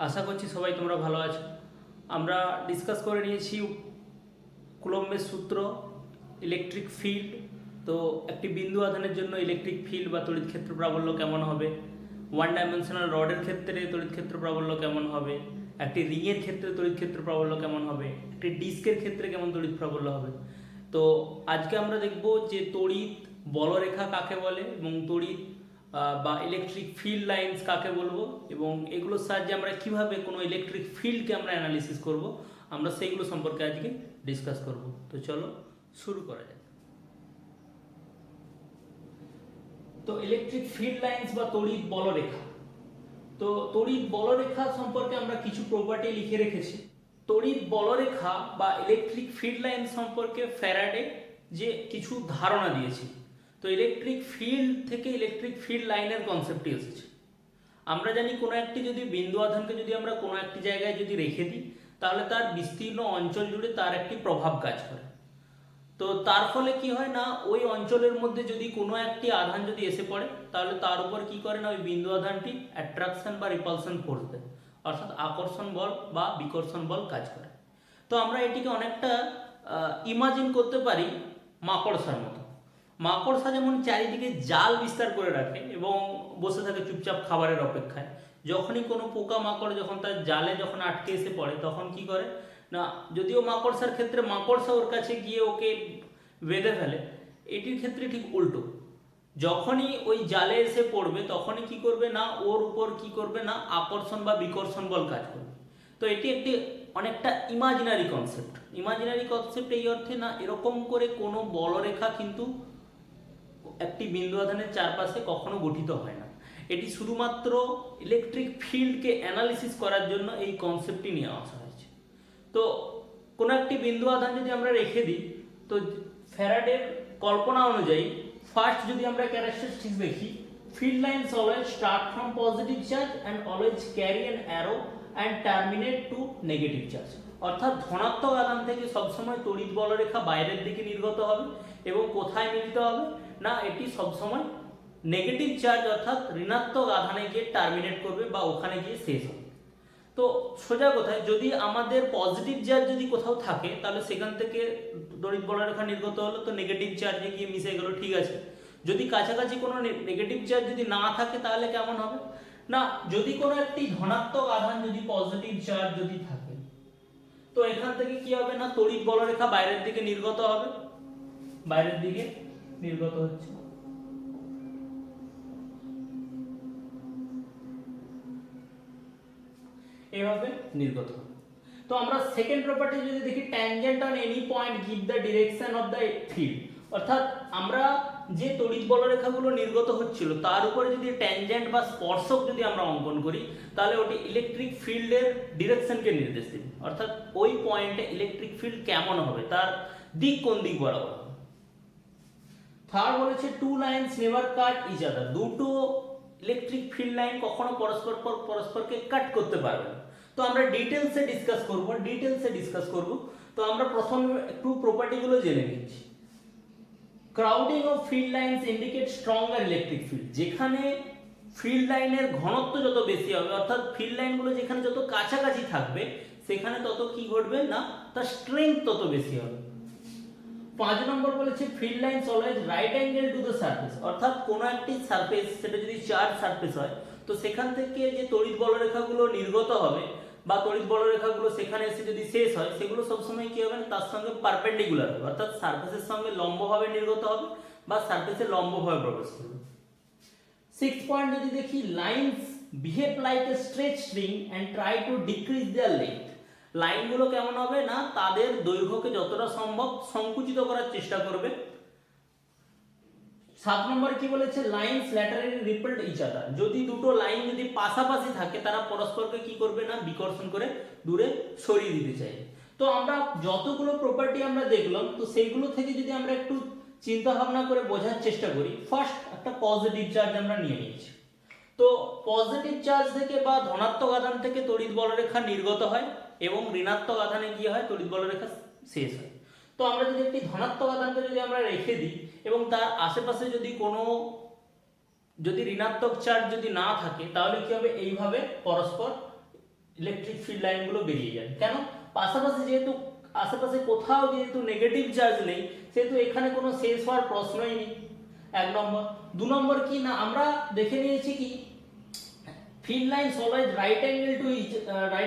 আশা করছি সবাই তোমরা ভালো আছো। আমরা ডিসকাস করে নিয়েছি কুলম্বের সূত্র, ইলেকট্রিক ফিল্ড। তো একটি বিন্দু আধানের জন্য ইলেকট্রিক ফিল্ড বা তড়িৎ ক্ষেত্র প্রাবল্য কেমন হবে, ওয়ান ডাইমেনশনাল রডের ক্ষেত্রে তড়িৎ ক্ষেত্র প্রাবল্য কেমন হবে, একটি রিংয়ের ক্ষেত্রে তড়িৎ ক্ষেত্র প্রাবল্য কেমন হবে, একটি ডিস্কের ক্ষেত্রে কেমন তড়িৎ প্রাবল্য হবে। তো আজকে আমরা দেখব যে তড়িৎ বলরেখা কাকে বলে এবং তড়িৎ বা ইলেকট্রিক ফিল্ড লাইন্স কাকে বলবো, এবং এগুলোর সাহায্যে আমরা কিভাবে কোনো ইলেকট্রিক ফিল্ডকে আমরা অ্যানালিসিস করব, আমরা সেইগুলো সম্পর্কে আজকে ডিসকাস করব। তো চলো শুরু করা যাক। তো ইলেকট্রিক ফিল্ড লাইন্স বা তড়িৎ বলরেখা। তো তড়িৎ বলরেখা সম্পর্কে আমরা কিছু প্রপার্টি লিখে রেখেছি। তড়িৎ বলরেখা বা ইলেকট্রিক ফিল্ড লাইন সম্পর্কে ফ্যারাডে যে কিছু ধারণা দিয়েছে। তো ইলেকট্রিক ফিল্ড থেকে ইলেকট্রিক ফিল্ড লাইনের কনসেপ্টটি এসেছে। আমরা জানি কোনো একটি যদি বিন্দু আধানকে যদি আমরা কোনো একটি জায়গায় যদি রেখে দিই, তাহলে তার বিস্তীর্ণ অঞ্চল জুড়ে তার একটি প্রভাব কাজ করে। তো তার ফলে কি হয় না, ওই অঞ্চলের মধ্যে যদি কোনো একটি আধান যদি এসে পড়ে, তাহলে তার উপর কি করে না, ওই বিন্দু আধানটি অ্যাট্রাকশন বা রিপালশন ফোর্স দেয়, অর্থাৎ আকর্ষণ বল বা বিকর্ষণ বল কাজ করে। তো আমরা এটিকে অনেকটা ইমাজিন করতে পারি মাকড়সার মতো। মাকড়সা যেমন চারিদিকে জাল বিস্তার করে রাখে এবং বসে থাকে চুপচাপ খাবারের অপেক্ষায়, যখনই কোনো পোকা মাকড় যখন তার জালে যখন আটকে এসে পড়ে, তখন কি করে না, যদিও মাকড়সার ক্ষেত্রে মাকড়সা ওর কাছে গিয়ে ওকে বেঁধে ফেলে, এটির ক্ষেত্রে ঠিক উল্টো। যখনই ওই জালে এসে পড়বে, তখনই কি করবে না, ওর উপর কি করবে না, আকর্ষণ বা বিকর্ষণ বল কাজ করবে। তো এটি একটি অনেকটা ইমাজিনারি কনসেপ্ট। ইমাজিনারি কনসেপ্ট এই অর্থে না, এরকম করে কোনো বলরেখা কিন্তু একটি বিন্দু আধানের চারপাশে কখনো গঠিত হয় না। এটি শুধুমাত্র ইলেকট্রিক ফিল্ডকে অ্যানালিসিস করার জন্য এই কনসেপ্টটি নিয়ে আসা হয়েছে। তো কোনো একটি বিন্দু আধান যদি আমরা রেখে দিই, তো ফ্যারাডের কল্পনা অনুযায়ী ফার্স্ট যদি আমরা ক্যারেক্টারিস্টিক্স দেখি, field lines always start from positive charge and always carry an arrow and terminate to negative charge. অর্থাৎ ধনাত্মক আধান থেকে সবসময় তড়িৎ বলরেখা বাইরের দিকে নির্গত হবে এবং কোথায় মিলিত হবে না, এটি সবসময় নেগেটিভ চার্জ অর্থাৎ ঋণাত্মক আধানে গিয়ে টার্মিনেট করবে বা ওখানে গিয়ে শেষ হবে। তো সোজা কথায়, যদি আমাদের পজিটিভ চার্জ যদি কোথাও থাকে, তাহলে সেখান থেকে তড়িৎ বলরেখা নির্গত হলো, তো নেগেটিভ চার্জে গিয়ে মিশে গেল, ঠিক আছে। যদি কাছাকাছি কোনো নেগেটিভ চার্জ যদি না থাকে, তাহলে কেমন হবে না, যদি কোনো একটি ধনাত্মক আধান যদি পজিটিভ চার্জ যদি থাকে, তো এখান থেকে কি হবে না, তড়িৎ বলরেখা বাইরের দিকে নির্গত হবে, বাইরের দিকে নির্গত হচ্ছে, এভাবে নির্গত হবে। তো আমরা সেকেন্ড প্রপার্টি যদি দেখি, tangent on any point give the direction of the field. অর্থাৎ আমরা যে তড়িৎ বলরেখাগুলো নির্গত হচ্ছিল, তার উপরে যদি ট্যানজেন্ট বা স্পর্শক যদি আমরা অঙ্কন করি, তাহলে ওটি ইলেকট্রিক ফিল্ডের ডিরেকশনকে নির্দেশ দেবে। অর্থাৎ ওই পয়েন্টে ইলেকট্রিক ফিল্ড কেমন হবে, তার দিক কোন দিক বরাবর হবে। থার্ড বলেছে two lines never cut each আদার। দুটো ইলেকট্রিক ফিল্ড লাইন কখনো পরস্পরকে কাট করতে পারবে না। তো আমরা ডিটেলসে ডিসকাস করব। তো আমরা প্রথম একটু প্রপার্টিগুলো জেনে নিচ্ছি। Crowding of field lines indicate stronger electric field. যেখানে ফিল্ড লাইনের ঘনত্ব যত বেশি হবে, অর্থাৎ ফিল্ড লাইনগুলো যেখানে যত কাছাকাছি থাকবে, সেখানে তত কি ঘটবে না, তার স্ট্রেংথ তত বেশি হবে। 5 নম্বর বলেছে field lines always right angle to the surface. অর্থাৎ কোনো একটি সারফেস, সেটা যদি চার্জ সারফেস হয়, তো সেখান থেকে যে তড়িৎ বলরেখাগুলো নির্গত হবে বা তড়িৎ বলরেখাগুলো সেখানে এসে যদি শেষ হয়, সেগুলো সবসময় কি হবে, তার সঙ্গে পারপেন্ডিকুলার হবে, অর্থাৎ সারফেসের সঙ্গে লম্বভাবে নির্গত হবে বা সারফেসে লম্বভাবে প্রবেশ করবে। 6 পয়েন্ট যদি দেখি, lines behave like a stretch string and try to decrease their length. লাইনগুলো কেমন হবে না, তাদের দৈর্ঘ্যকে যতটা সম্ভব সংকুচিত করার চেষ্টা করবে। 7 নম্বরে কি বলেছে, লাইনস ল্যাটারালি রিপেলড ইচ আদার। যদি দুটো লাইন যদি পাশাপাশি থাকে, তারা পরস্পরকে কি করবে না, বিকর্ষণ করে দূরে সরিয়ে দিতে চাইবে। তো আমরা যতগুলো প্রপার্টি আমরা দেখলাম, তো সেইগুলো থেকে যদি আমরা একটু চিন্তা ভাবনা করে বোঝার চেষ্টা করি, ফার্স্ট একটা পজিটিভ চার্জ আমরা নিয়ে নিয়েছি। তো পজিটিভ চার্জ থেকে বা ধনাত্মক আধান থেকে তড়িৎ বলরেখা নির্গত হয় এবং ঋণাত্মক আধানে গিয়ে হয় তড়িৎ বলরেখা শেষ হয়। তো আমরা যদি একটি ধনাত্মক আধানকে যদি আমরা রেখে দিই এবং তার আশেপাশে যদি কোনো যদি ঋণাত্মক চার্জ যদি না থাকে, তাহলে কি হবে, এইভাবে পরস্পর ইলেকট্রিক ফিল্ড লাইনগুলো বেরিয়ে যায়। কেন? পাশাপাশি যেহেতু আশেপাশে কোথাও যেহেতু নেগেটিভ চার্জ নেই, সেহেতু এখানে কোনো শেষ হওয়ার প্রশ্নই নেই, 1 নম্বর। 2 নম্বর কি না, আমরা দেখে নিয়েছি কি field lines always right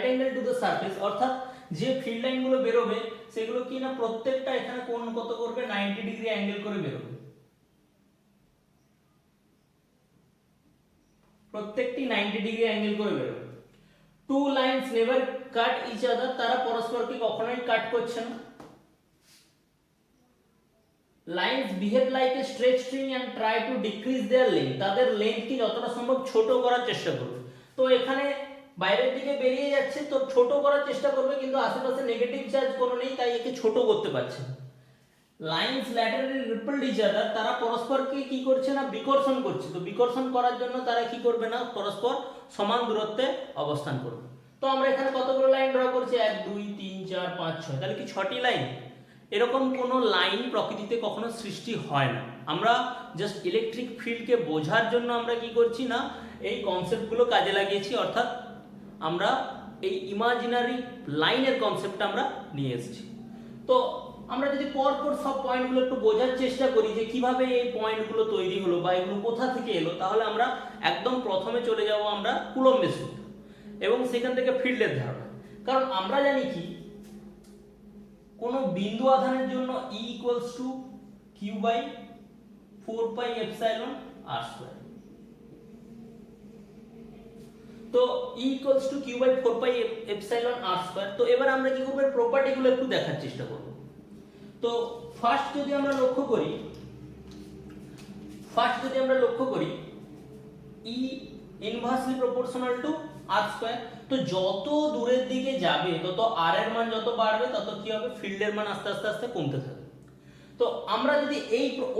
angle to the surface, অর্থাৎ যে ফিল্ড লাইনগুলো বেরোবে সেগুলো কি না প্রত্যেকটা এখানে কোণ কত করবে, 90 ডিগ্রি অ্যাঙ্গেল করে বেরোবে, প্রত্যেকটি 90 ডিগ্রি অ্যাঙ্গেল করে বেরোবে। Two lines never cut each other, তারা পরস্পরকে কখনোই কাট করছে না। Lines behave like a stretch string and try to decrease their length, তাদের লেন্থকে যতটা সম্ভব ছোট করার চেষ্টা করবে। তো এখানে বাইরের দিকে বেরিয়ে যাচ্ছে, তো ছোট করার চেষ্টা করবে, কিন্তু আশেপাশে নেগেটিভ চার্জ কোনো নেই, তাই একে ছোট করতে পারছে না। লাইনস ল্যাটারালি রিপেলড ইচ আদার, তারা পরস্পরকে কি করছে না বিকর্ষণ করছে। তো বিকর্ষণ করার জন্য তারা কি করবে না পরস্পর সমান দূরত্বে অবস্থান করবে। তো আমরা এখানে কতগুলো লাইন ড্র করছি, 1 2 3 4 5 6, তাহলে কি 6টি লাইন। এরকম কোনো লাইন প্রকৃতিতে কখনো সৃষ্টি হয় না। আমরা জাস্ট ইলেকট্রিক ফিল্ডকে বোঝার জন্য আমরা কি করছি না এই কনসেপ্টগুলো কাজে লাগিয়েছি, অর্থাৎ আমরা এই ইমাজিনারি লাইনের কনসেপ্টটা আমরা নিয়ে এসেছি। তো আমরা যদি পরপর সব পয়েন্টগুলো একটু বোঝার চেষ্টা করি যে কিভাবে এই পয়েন্টগুলো তৈরি হলো বা এগুলো কোথা থেকে এলো, তাহলে আমরা একদম প্রথমে চলে যাব আমরা কুলম্বের সূত্র এবং সেখান থেকে ফিল্ডের ধারণা। কারণ আমরা জানি কি কোনো বিন্দু আধানের জন্য E equals to q by 4 pi epsilon r square. তো E equals to q by 4 pi epsilon r square. তো এবার আমরা কি করব, প্রপার্টিগুলো একটু দেখার চেষ্টা করব। তো ফার্স্ট যদি আমরা লক্ষ্য করি E inversely proportional to r square. তো যত দূরের দিকে যাবে তত আর এর মান যত বাড়বে তত কি হবে, ফিল্ডের মান আস্তে আস্তে আস্তে কমতে থাকবে। তো আমরা যদি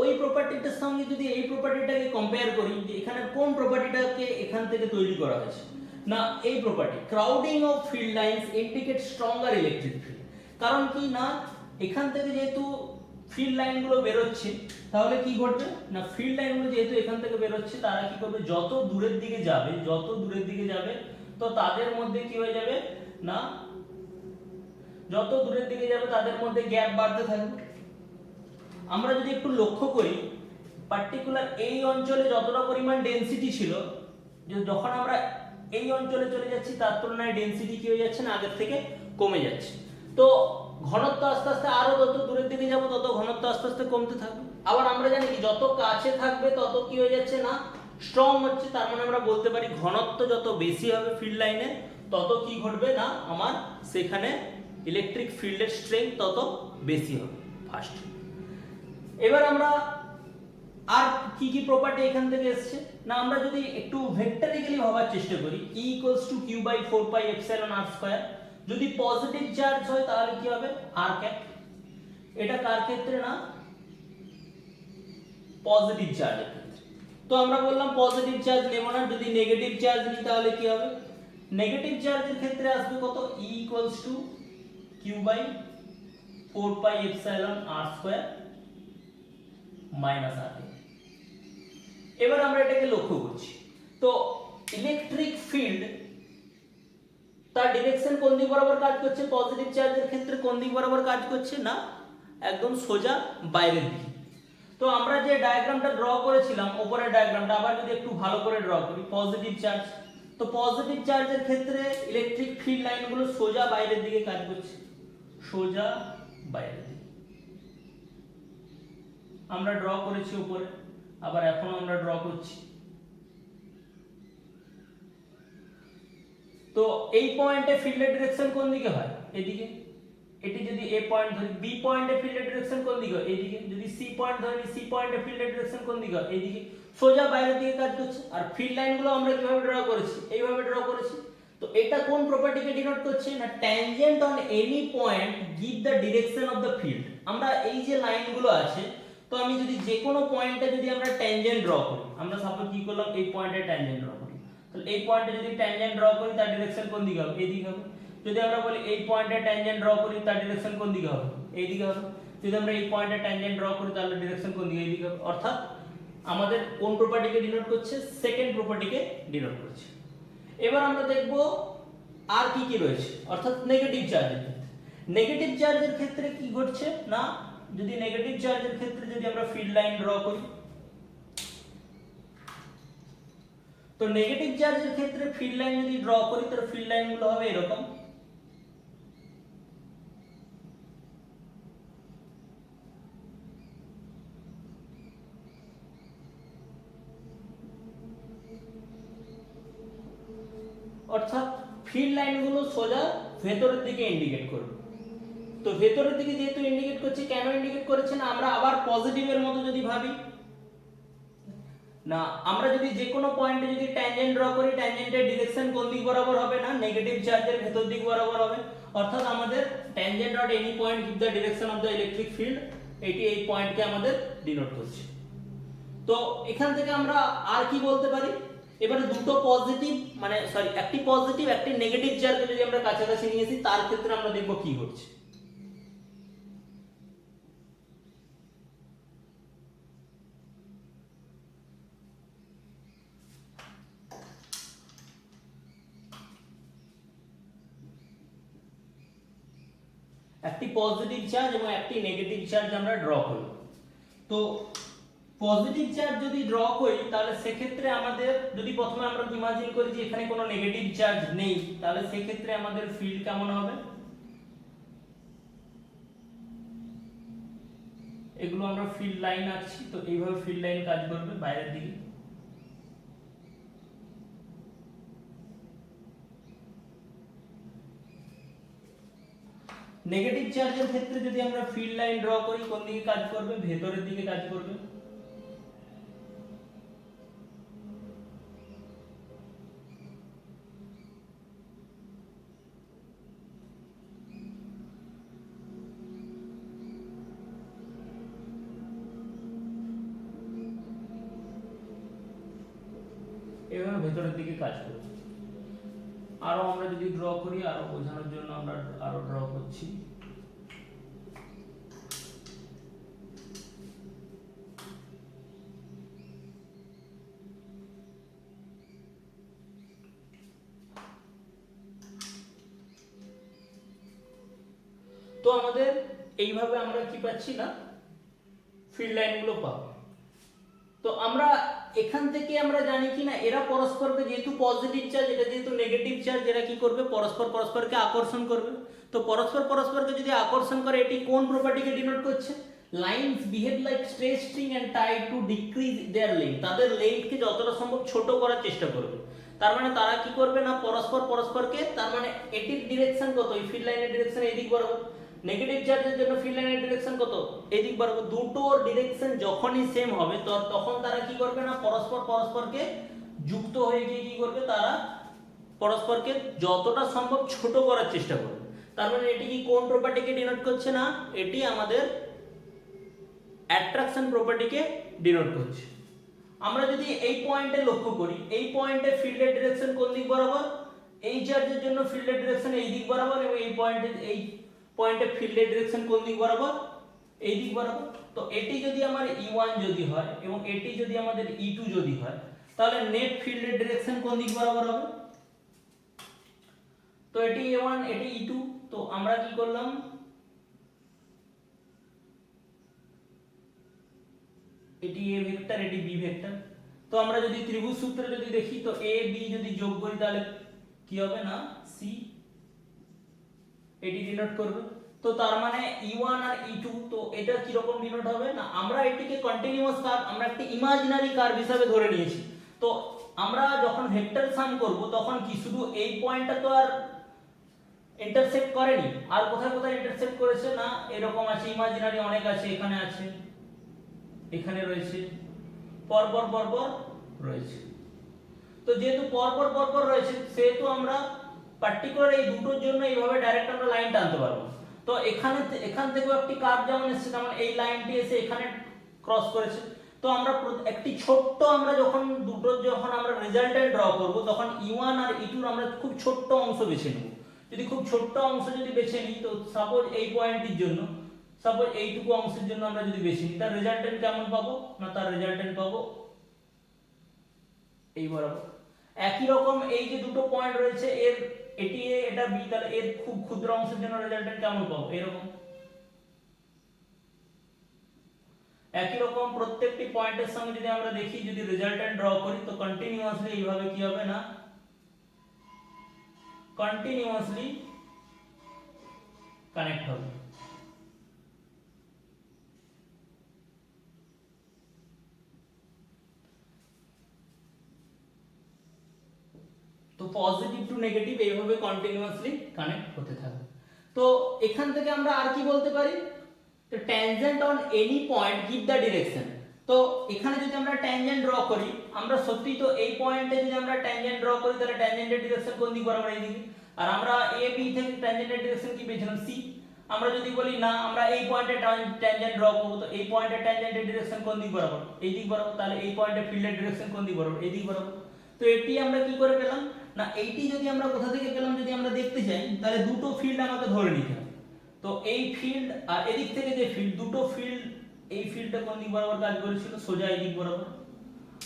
ওই প্রপার্টিটার সঙ্গে যদি এই প্রপার্টিটাকে কম্পেয়ার করি, যে এখানে কোন প্রপার্টিটাকে এখান থেকে তৈরি করা হয়েছে, না এই property crowding of field lines indicate stronger electric field. কারণ কি না এখান থেকে যেহেতু ফিল্ড লাইনগুলো বেরোচ্ছে, তাহলে কি ঘটবে না ফিল্ড লাইনগুলো যেহেতু এখান থেকে বেরোচ্ছে, তারা কি করবে যত দূরের দিকে যাবে তো তাদের মধ্যে কি হয়ে যাবে না যত দূরের দিকে যাবে তাদের মধ্যে গ্যাপ বাড়তে থাকবে। আমরা যদি একটু লক্ষ্য করি পার্টিকুলার এই অঞ্চলে যতটা পরিমাণ ডেনসিটি ছিল, যখন আমরা এই অঞ্চলে চলে যাচ্ছি তার তুলনায় ডেনসিটি কি হয়ে যাচ্ছে না আগের থেকে কমে যাচ্ছে। তো ঘনত্ব আস্তে আস্তে আরো যত দূরের দিকে যাব তত ঘনত্ব আস্তে আস্তে কমতে থাকবে। আবার আমরা জানি কি যত কাছে থাকবে তত কি হয়ে যাচ্ছে না স্ট্রং হচ্ছে। তার মানে আমরা বলতে পারি ঘনত্ব যত বেশি হবে ফিল্ড লাইনে তত কি ঘটবে না আমার সেখানে ইলেকট্রিক ফিল্ডের স্ট্রেংথ তত বেশি হবে ফার্স্ট। এবার আমরা আর কি কি প্রপার্টি এখান থেকে এসেছে না, আমরা যদি একটু ভেক্টরিক্যালি ভাবার চেষ্টা করি E equals to q by 4 pi epsilon r square. যদি পজিটিভ চার্জ হয় তাহলে কি হবে আর ক্যাপ। এটা কার ক্ষেত্রে না পজিটিভ চার্জের ক্ষেত্রে। তো আমরা বললাম পজিটিভ চার্জ নেব না, যদি নেগেটিভ চার্জ নিই তাহলে কি হবে, নেগেটিভ চার্জের ক্ষেত্রে আসবে কত E equals to q by 4 pi epsilon r square minus r. এবার আমরা এটাকে লক্ষ্য করছি, তো ইলেকট্রিক ফিল্ড তার ডিরেকশন কোন দিক বরাবর কাজ করছে, পজিটিভ চার্জের ক্ষেত্রে কোন দিক বরাবর কাজ করছে না একদম সোজা বাইরের দিকে। তো আমরা যে ডায়াগ্রামটা ড্র করেছিলাম উপরের ডায়াগ্রামটা আবার যদি একটু ভালো করে ড্র করি, পজিটিভ চার্জ, তো পজিটিভ চার্জের ক্ষেত্রে ইলেকট্রিক ফিল্ড লাইনগুলো সোজা বাইরের দিকে কাজ করছে, সোজা বাইরের দিকে আমরা ড্র করেছি উপরে, আবার এখন আমরা ড্র করছি। তো এই পয়েন্টে ফিল্ডের ডাইরেকশন কোন দিকে হয়, এদিকে। এটি যদি এ পয়েন্ট ধরি, বি পয়েন্টে ফিল্ডের ডাইরেকশন কোন দিকে হয়, এদিকে। যদি সি পয়েন্ট ধরি, সি পয়েন্টে ফিল্ডের ডাইরেকশন কোন দিকে হয়, এদিকে। সোজা বাইরের দিকে কাজ করছে। আর ফিল্ড লাইনগুলো আমরা কিভাবে ড্র করেছি, এইভাবে ড্র করেছি। তো এটা কোন প্রপার্টিকে ডিনোট করছে না tangent on any point give the direction of the field. আমরা এই যে লাইনগুলো আছে, তো আমি যদি যে কোনো পয়েন্টে যদি আমরা ট্যানজেন্ট ড্র করি, আমরা সাপোজ কি করলাম এই পয়েন্টে ট্যানজেন্ট ড্র করি, তাহলে এই পয়েন্টে যদি ট্যানজেন্ট ড্র করি তার ডাইরেকশন কোন দিকে হবে, এদিকে হবে। যদি আমরা বলি এই পয়েন্টে ট্যানজেন্ট ড্র করি তার ডাইরেকশন কোন দিকে হবে, এইদিকে হবে। যদি আমরা এই পয়েন্টে ট্যানজেন্ট ড্র করি তাহলে ডাইরেকশন কোন দিকে, এইদিকে হবে। অর্থাৎ আমাদের কোন প্রপার্টিকে ডিনোট করছে, সেকেন্ড প্রপার্টিকে ডিনোট করছে। এবার আমরা দেখব আর কি কি রয়েছে, অর্থাৎ নেগেটিভ চার্জের ক্ষেত্রে। নেগেটিভ চার্জের ক্ষেত্রে কি ঘটছে না, যদি নেগেটিভ চার্জের ক্ষেত্রে যদি আমরা ফিল্ড লাইন ড্র করি, তো নেগেটিভ চার্জের ক্ষেত্রে ফিল্ড লাইন যদি ড্র করি তাহলে ফিল্ড লাইনগুলো হবে এরকম। অর্থাৎ ফিল্ড লাইনগুলো সোজা ভেতরের দিকে ইন্ডিকেট করবে। তো ভেতরের দিকে যেহেতু ইন্ডিকেট করছে, কেন ইন্ডিকেট করেছে না, আমরা আবার পজিটিভের মতো যদি ভাবি না, আমরা যদি যে কোনো পয়েন্টে যদি ট্যানজেন্ট ড্র করি, ট্যানজেন্টের ডিরেকশন কোন দিক বরাবর হবে না, নেগেটিভ চার্জের ভেতর দিক বরাবর হবে। অর্থাৎ আমাদের tangent at any point give the direction of the electric field, এটি এই পয়েন্টকে আমাদের ডিনোট করছে। তো এখান থেকে আমরা আর কি বলতে পারি, এবারে দুটো পজিটিভ মানে সরি একটি পজিটিভ একটি নেগেটিভ চার্জকে যদি আমরা কাছাকাছি নিয়েছি, তার ক্ষেত্রে আমরা দেখব কি ঘটছে। একটি পজিটিভ চার্জ এবং একটি নেগেটিভ চার্জ আমরা ড্র করব। তো পজিটিভ চার্জ যদি ড্র করি তাহলে সেক্ষেত্রে আমাদের যদি প্রথমে আমরা ইমাজিন করি যে এখানে কোনো নেগেটিভ চার্জ নেই, তাহলে সেক্ষেত্রে আমাদের ফিল্ড কেমন হবে, এগুলো আমরা ফিল্ড লাইন আঁকছি। তো এইভাবে ফিল্ড লাইন কাজ করবে বাইরের দিকে। নেগেটিভ চার্জের ক্ষেত্রে যদি আমরা ফিল্ড লাইন ড্র করি, কোন দিকে কাজ করবে, ভেতরের দিকে কাজ করবে। এভাবে ভেতরের দিকে কাজ করবে। আরো আমরা যদি ড্র করি, আরো বোঝানোর জন্য আমরা আরো ড্র করছি। তো আমাদের এইভাবে আমরা কি পাচ্ছি না, ফিল্ড লাইনগুলো পাবো। তো আমরা এখান থেকে আমরা জানি কি না, এরা পরস্পরকে যেহেতু পজিটিভ চার্জ, এটা যেহেতু নেগেটিভ চার্জ, এরা কি করবে, পরস্পর পরস্পরকে আকর্ষণ করবে। তো পরস্পর পরস্পরকে যদি আকর্ষণ করে, এটি কোন প্রপার্টিকে ডিনোট করছে, lines behave like stretch string and tied to decrease their length, তাদের লেন্থকে যতটা সম্ভব ছোট করার চেষ্টা করবে। তার মানে তারা কি করবে না, পরস্পর পরস্পরকে, তার মানে এটির ডিরেকশন কত, এই ফিল্ড লাইনের ডিরেকশন এদিক বরাবর, নেগেটিভ চার্জের জন্য ফিল্ড লাইনের ডিরেকশন কত, এদিক বরাবর। দুটোর ডিরেকশন যখনই সেম হবে তখন তারা কি করবে না, পরস্পর পরস্পরকে যুক্ত হয়ে গিয়ে কি করবে, তারা পরস্পরকে যতটা সম্ভব ছোট করার চেষ্টা করবে। তার মানে এটি কি কোন প্রপার্টিকে ডিনোট করছে না, এটি আমাদের অ্যাট্রাকশন প্রপার্টিকে ডিনোট করছে। আমরা যদি এই পয়েন্টে লক্ষ্য করি, এই পয়েন্টে ফিল্ডের ডিরেকশন কোন দিক বরাবর, এই চার্জের জন্য ফিল্ডের ডিরেকশন এই দিক বরাবর, এবং এই পয়েন্টে ফিল্ডের ডিরেকশন কোন দিক বরাবর, এই দিক বরাবর। তো এটি যদি আমার E1 যদি হয় এবং এটি যদি আমাদের E2 যদি হয়, তাহলে নেট ফিল্ডের ডিরেকশন কোন দিক বরাবর হবে, তো এটি A1 এটি E2। তো আমরা কি করলাম, এটি A ভেক্টর এটি B ভেক্টর। তো আমরা যদি ত্রিভুজ সূত্রে যদি দেখি, তো A B যদি যোগ করি তাহলে কি হবে না, C, এটি ডিনোট করবে। তো তার মানে E1 আর E2, তো এটা কি রকম ডিনোট হবে না, আমরা এটিকে কন্টিনিউয়াস কার্ভ, আমরা একটা ইমাজিনারি কার্ভ হিসেবে ধরে নিয়েছি। তো আমরা যখন ভেক্টর সাম করব তখন কি শুধু এই পয়েন্টটা তো আর ইন্টারসেক্ট করেনি, আর কোথায় কোথায় ইন্টারসেক্ট করেছে না, এরকম আছে ইমাজিনারি অনেক আছে, এখানে আছে, এখানে রয়েছে, পরপর পরপর রয়েছে। তো যেহেতু পরপর পরপর রয়েছে, সেহেতু আমরা পার্টিকুলার এই দুটোর জন্য এইভাবে ডাইরেক্ট আমরা লাইন টানতে পারবো। তো এখান থেকেও একটি কার্ভ যেমন এসেছে, যেমন এই লাইনটি এসে এখানে ক্রস করেছে। তো আমরা একটি ছোট্ট, আমরা যখন আমরা রেজাল্টেন্ট ড্র করব, তখন E1 আর E2 আমরা খুব ছোট্ট অংশ বেছে নেব। যদি খুব ছোট্ট অংশ যদি বেছে নিই, তো সাপোজ এই পয়েন্টটির জন্য, সাপোজ এইটুকু অংশের জন্য আমরা যদি বেছে নিই, তার রেজাল্টেন্ট কেমন পাবো না, তার রেজাল্টেন্ট পাবো এই বরাবর। একই রকম এই যে দুটো পয়েন্ট রয়েছে, এর এটি এ এটা বি, তাহলে এর খুব ক্ষুদ্র অংশের জন্য রেজাল্টেন্ট কেমন পাবো? এরকম। একই রকম প্রত্যেকটি পয়েন্টের সঙ্গে যদি আমরা দেখি, যদি রেজাল্টেন্ট ড্র করি তো কন্টিনিউয়াসলি এইভাবে কি হবে না কন্টিনিউয়াসলি কানেক্ট হবে। তো পজিটিভ টু নেগেটিভ এইভাবে কন্টিনিউয়াসলি কানেক্ট হতে থাকবে। তো এখান থেকে আমরা আর কি বলতে পারি? তো tangent on any point give the direction. তো এখানে যদি আমরা ট্যানজেন্ট ড্র করি, আমরা সত্যি তো এই পয়েন্টে যদি আমরা ট্যানজেন্ট ড্র করি তাহলে ট্যানজেন্টের ডিরেকশন কোন দিক বরাবর? এইদিকে। আর আমরা এ বি থেকে ট্যানজেন্টের ডিরেকশন কি পেয়েছিলাম? সি। আমরা যদি বলি না আমরা এই পয়েন্টে ট্যানজেন্ট ড্র করব, তো এই পয়েন্টে ট্যানজেন্টের ডিরেকশন কোন দিক বরাবর? এই দিক বরাবর। তাহলে এই পয়েন্টে ফিল্ডের ডিরেকশন কোন দিক বরাবর? এই দিক বরাবর। তো এটি আমরা কি করে পেলাম না, এইটি যদি আমরা কোথা থেকে পেলাম যদি আমরা দেখতে চাই, তাহলে দুটো ফিল্ড আমাকে ধরে নিতে হবে। তো এই ফিল্ড আর এদিক থেকে যে ফিল্ড, দুটো ফিল্ড, এই ফিল্ডটা কোন দিক বরাবর কাজ করেছিল? সোজা এই দিক বরাবর।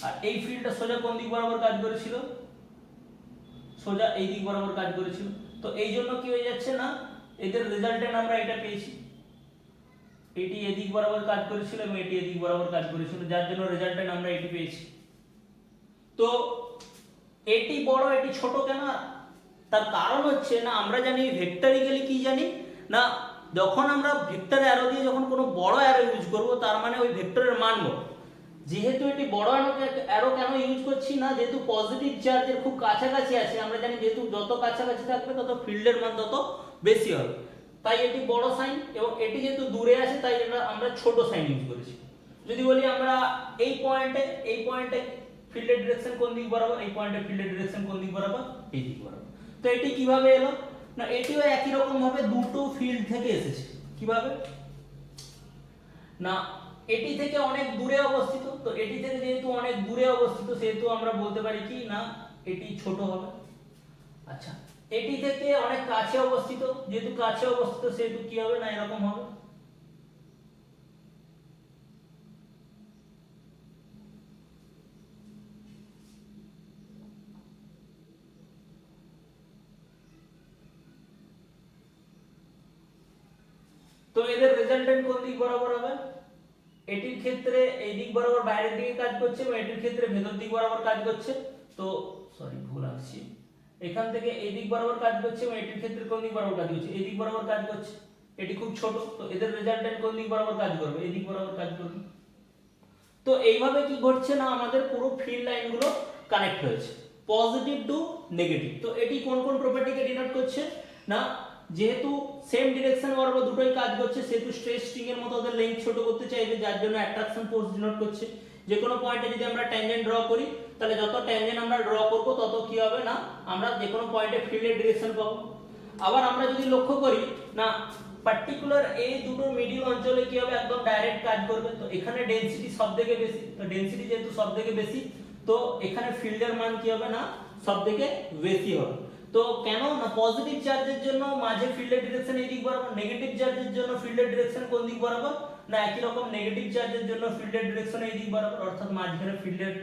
আর এই ফিল্ডটা সোজা কোন দিক বরাবর কাজ করেছিল? সোজা এই দিক বরাবর কাজ করেছিল। তো এই জন্য কি হয়ে যাচ্ছে না, এদের রেজাল্টেন্ট আমরা এটা পেয়েছি, এটি এদিক বরাবর কাজ করেছিল এবং এটি এদিক বরাবর কাজ করেছিল, যার জন্য রেজাল্টেন্ট আমরা এটি পেয়েছি। তো এটি বড় এটি ছোট কেন? তার কারণ হচ্ছে না, আমরা জানি ভেক্টরিক্যালি কি জানি না, যখন আমরা ভেক্টর অ্যারো দিয়ে যখন কোনো বড় অ্যারো ইউজ করব, তার মানে ওই ভেক্টরের মান বড়। যেহেতু এটি বড় অ্যারো কেন ইউজ করছি না, যেহেতু পজিটিভ চার্জের খুব কাছাকাছি আছে, আমরা জানি যেহেতু যত কাছাকাছি থাকবে তত ফিল্ডের মান তত বেশি হবে, তাই এটি বড় সাইন। এবং এটি যেহেতু দূরে আছে তাই আমরা ছোট সাইন ইউজ করেছি। যদি বলি আমরা এই পয়েন্টে ফিল্ডের ডিরেকশন কোন দিক বরাবর? এই পয়েন্টে ফিল্ডের ডিরেকশন কোন দিক বরাবর? এই দিক বরাবর। তো এটি কিভাবে এলো না, এটিও একই রকম ভাবে দুটো ফিল্ড থেকে এসেছে। কিভাবে না, এটি থেকে অনেক দূরে অবস্থিত, তো এটি থেকে যেহেতু অনেক দূরে অবস্থিত সেহেতু আমরা বলতে পারি কি না এটি ছোট হবে। আচ্ছা, এটি থেকে অনেক কাছে অবস্থিত, যেহেতু কাছে অবস্থিত সেহেতু কি হবে না এরকম হবে। তো এদের রেজাল্টেন্ট কোন দিক বরাবর হবে? এটির ক্ষেত্রে এই দিক বরাবর বাইরের দিকে কাজ করছে এবং এটির ক্ষেত্রে ভেতর দিক বরাবর কাজ করছে। তো সরি ভুল আসছে, এখান থেকে এই দিক বরাবর কাজ করছে এবং এটির ক্ষেত্রে কোন দিক বরাবর কাজ করছে? এই দিক বরাবর কাজ করছে। এটি খুব ছোট, তো এদের রেজাল্টেন্ট কোন দিক বরাবর কাজ করবে? এই দিক বরাবর কাজ করবে। তো এইভাবে কি ঘটছে না, আমাদের পুরো ফিল্ড লাইনগুলো কানেক্ট হয়েছে পজিটিভ টু নেগেটিভ। তো এটি কোন কোন প্রপার্টিকে ডিনোট করছে না, যেহেতু সেম ডিরেকশন বরাবর দুটোই কাজ করছে সেহেতু স্ট্রেস স্ট্রিং এর মতো ওদের লেন্থ ছোট করতে চাইবে, যার জন্য অ্যাট্রাকশন ফোর্স ডিনোট করছে। যে কোনো পয়েন্টে যদি আমরা ট্যানজেন্ট ড্র করি, তাহলে যত ট্যানজেন্ট আমরা ড্র করব তত কি হবে না, আমরা যে কোনো পয়েন্টে ফিল্ডের ডিরেকশন পাবো। আবার আমরা যদি লক্ষ্য করি না, পার্টিকুলার এই দুটো মিডল অঞ্চলে কি হবে, একদম ডাইরেক্ট কাজ করবে। তো এখানে ডেনসিটি সবথেকে বেশি, তো ডেনসিটি যেহেতু সবথেকে বেশি, তো এখানে ফিল্ডের মান কি হবে না সবথেকে বেশি হবে। তো কেন না, পজিটিভ চার্জের জন্য মাঝে ফিল্ডের ডিরেকশন এই দিক বরাবর, নেগেটিভ চার্জের জন্য ফিল্ডের ডিরেকশন কোন দিক বরাবর না, একই রকম নেগেটিভ চার্জের জন্য ফিল্ডের ডিরেকশন এই দিক বরাবর, অর্থাৎ মাঝখানে ফিল্ডের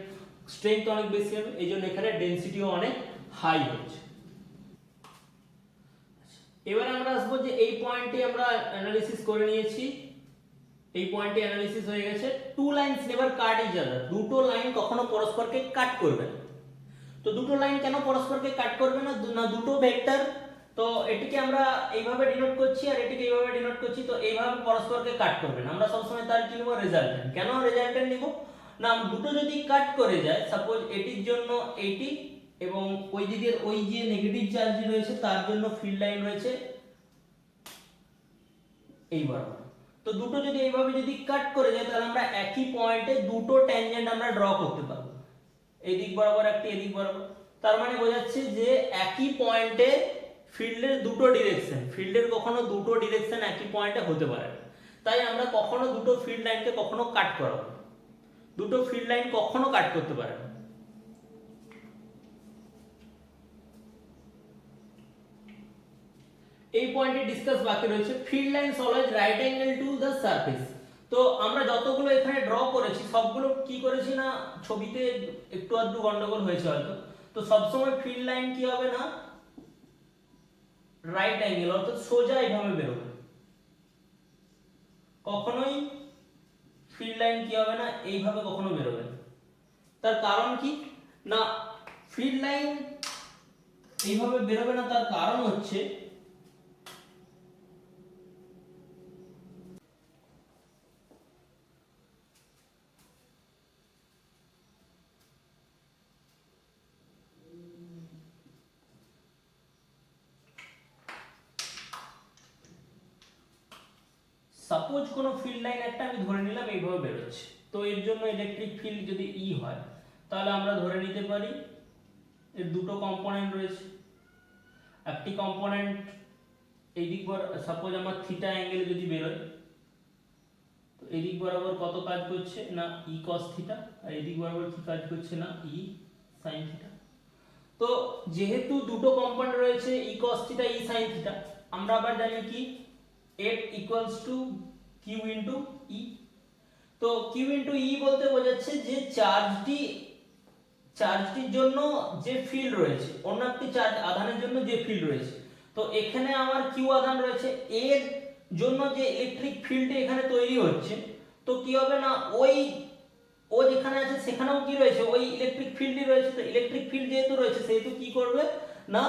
স্ট্রেংথ অনেক বেশি হবে, এই জন্য এখানে ডেনসিটিও অনেক হাই হচ্ছে। এবার আমরা আসবো যে এই পয়েন্টে আমরা অ্যানালিসিস করে নিয়েছি, এই পয়েন্টে অ্যানালিসিস হয়ে গেছে। Two lines never cut each আদার, দুটো লাইন কখনো পরস্পরকে কাট করবে না। তো দুটো লাইন কেন পরস্পরকে কাট করবে না, দুটো ভেক্টর, তো এটিকে আমরা এইভাবে ডিনোট করছি আর এটিকে এইভাবে ডিনোট করছি, তো এইভাবে পরস্পরকে কাট করবে না। আমরা সবসময় তার কি নেব, রেজাল্টেন্ট। কেন রেজাল্টেন্ট নিব না, দুটো যদি কাট করে যায়, সাপোজ এটির জন্য এইটি এবং ওই দিকের ওই যে নেগেটিভ চার্জ রয়েছে তার জন্য ফিল্ড লাইন রয়েছে এই বরাবর, তো দুটো যদি এইভাবে যদি কাট করে যায় তাহলে আমরা একই পয়েন্টে দুটো ট্যানজেন্ট আমরা ড্র করতে পারবো, এই দিক বরাবর একটি, এই দিক বরাবর। তার মানে বোঝাচ্ছে যে একই পয়েন্টে ফিল্ডের দুটো ডিরেকশন, ফিল্ডের কখনো দুটো ডিরেকশন একই পয়েন্টে হতে পারে না, তাই আমরা কখনো দুটো ফিল্ড লাইনকে কখনো কাট করাবো, দুটো ফিল্ড লাইন কখনো কাট করতে পারে না। এই পয়েন্টে ডিসকাস বাকি রয়েছে। Field lines always right angle to the surface. তো আমরা যতগুলো এখানে ড্র করেছি সবগুলো কি করেছি না, ছবিতে একটু আধটু গন্ডগোল হয়েছে হয়তো। তো সবসময় ফিল্ড লাইন কি হবে না, রাইট অ্যাঙ্গেল, অর্থাৎ সোজা এইভাবে বেরোবে, কখনোই ফিল্ড লাইন কি হবে না, এইভাবে কখনো বেরোবে না। তার কারণ কি না, ফিল্ড লাইন এইভাবে বেরোবে না, তার কারণ হচ্ছে সাপোজ কোনো ফিল্ড লাইন একটা আমি ধরে নিলাম এইভাবে বেরোচ্ছে, তো এর জন্য ইলেকট্রিক ফিল্ড যদি ই হয়, তাহলে আমরা ধরে নিতে পারি এর দুটো কম্পোনেন্ট রয়েছে। একটি কম্পোনেন্ট এই দিক বরাবর, সাপোজ আমার থিটা অ্যাঙ্গেলে যদি বেরোয়, তো এই দিক বরাবর কত কাজ করছে না ই কস থিটা, আর এই দিক বরাবর কি কাজ করছে না ই সাইন থিটা। তো যেহেতু দুটো কম্পোনেন্ট রয়েছে E cos theta E sine theta, আমরা আবার জানি কি F equals to q into E. তো কিউ ইন্টু ই বলতে বোঝাচ্ছে যে চার্জটির জন্য যে ফিল্ড রয়েছে, অন্য একটি চার্জ আধানের জন্য যে ফিল্ড রয়েছে, তো এখানে আমার কিউ আধান রয়েছে, এর জন্য যে ইলেকট্রিক ফিল্ডটি এখানে তৈরি হচ্ছে, তো কি হবে না ও যেখানে আছে সেখানেও কি রয়েছে, ওই ইলেকট্রিক ফিল্ডই রয়েছে। তো ইলেকট্রিক ফিল্ড যেহেতু রয়েছে সেহেতু কি করবে না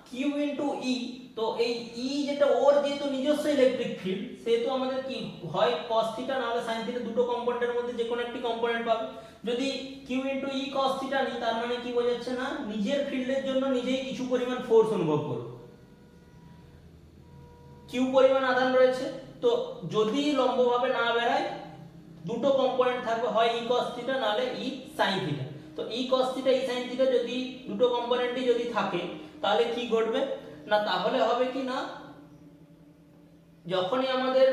কিউ ইন্টু ই, তো এই ই যেটা ওর যেহেতু নিজস্ব ইলেকট্রিক ফিল্ড, সেহেতু আমাদের কি হয় cos থিটা না হলে sin থিটা, দুটো কম্পোনেন্টের মধ্যে যে কোনো একটি কম্পোনেন্ট পাবে। যদি কিউ ইন্টু ই cos থিটা নিই, তার মানে কি বোঝাচ্ছে না নিজের ফিল্ডের জন্য নিজেই কিছু পরিমাণ ফোর্স অনুভব করব। কিউ পরিমাণ আধান রয়েছে, তো যদি লম্বভাবে না বেরায়, দুটো কম্পোনেন্ট থাকবে, হয় ই cos থিটা না হলে ই sin থিটা। তো ই cos থিটা ই sin থিটা যদি দুটো কম্পোনেন্টই যদি থাকে, তাহলে কি ঘটবে না, তাহলে হবে কি না যখনই আমাদের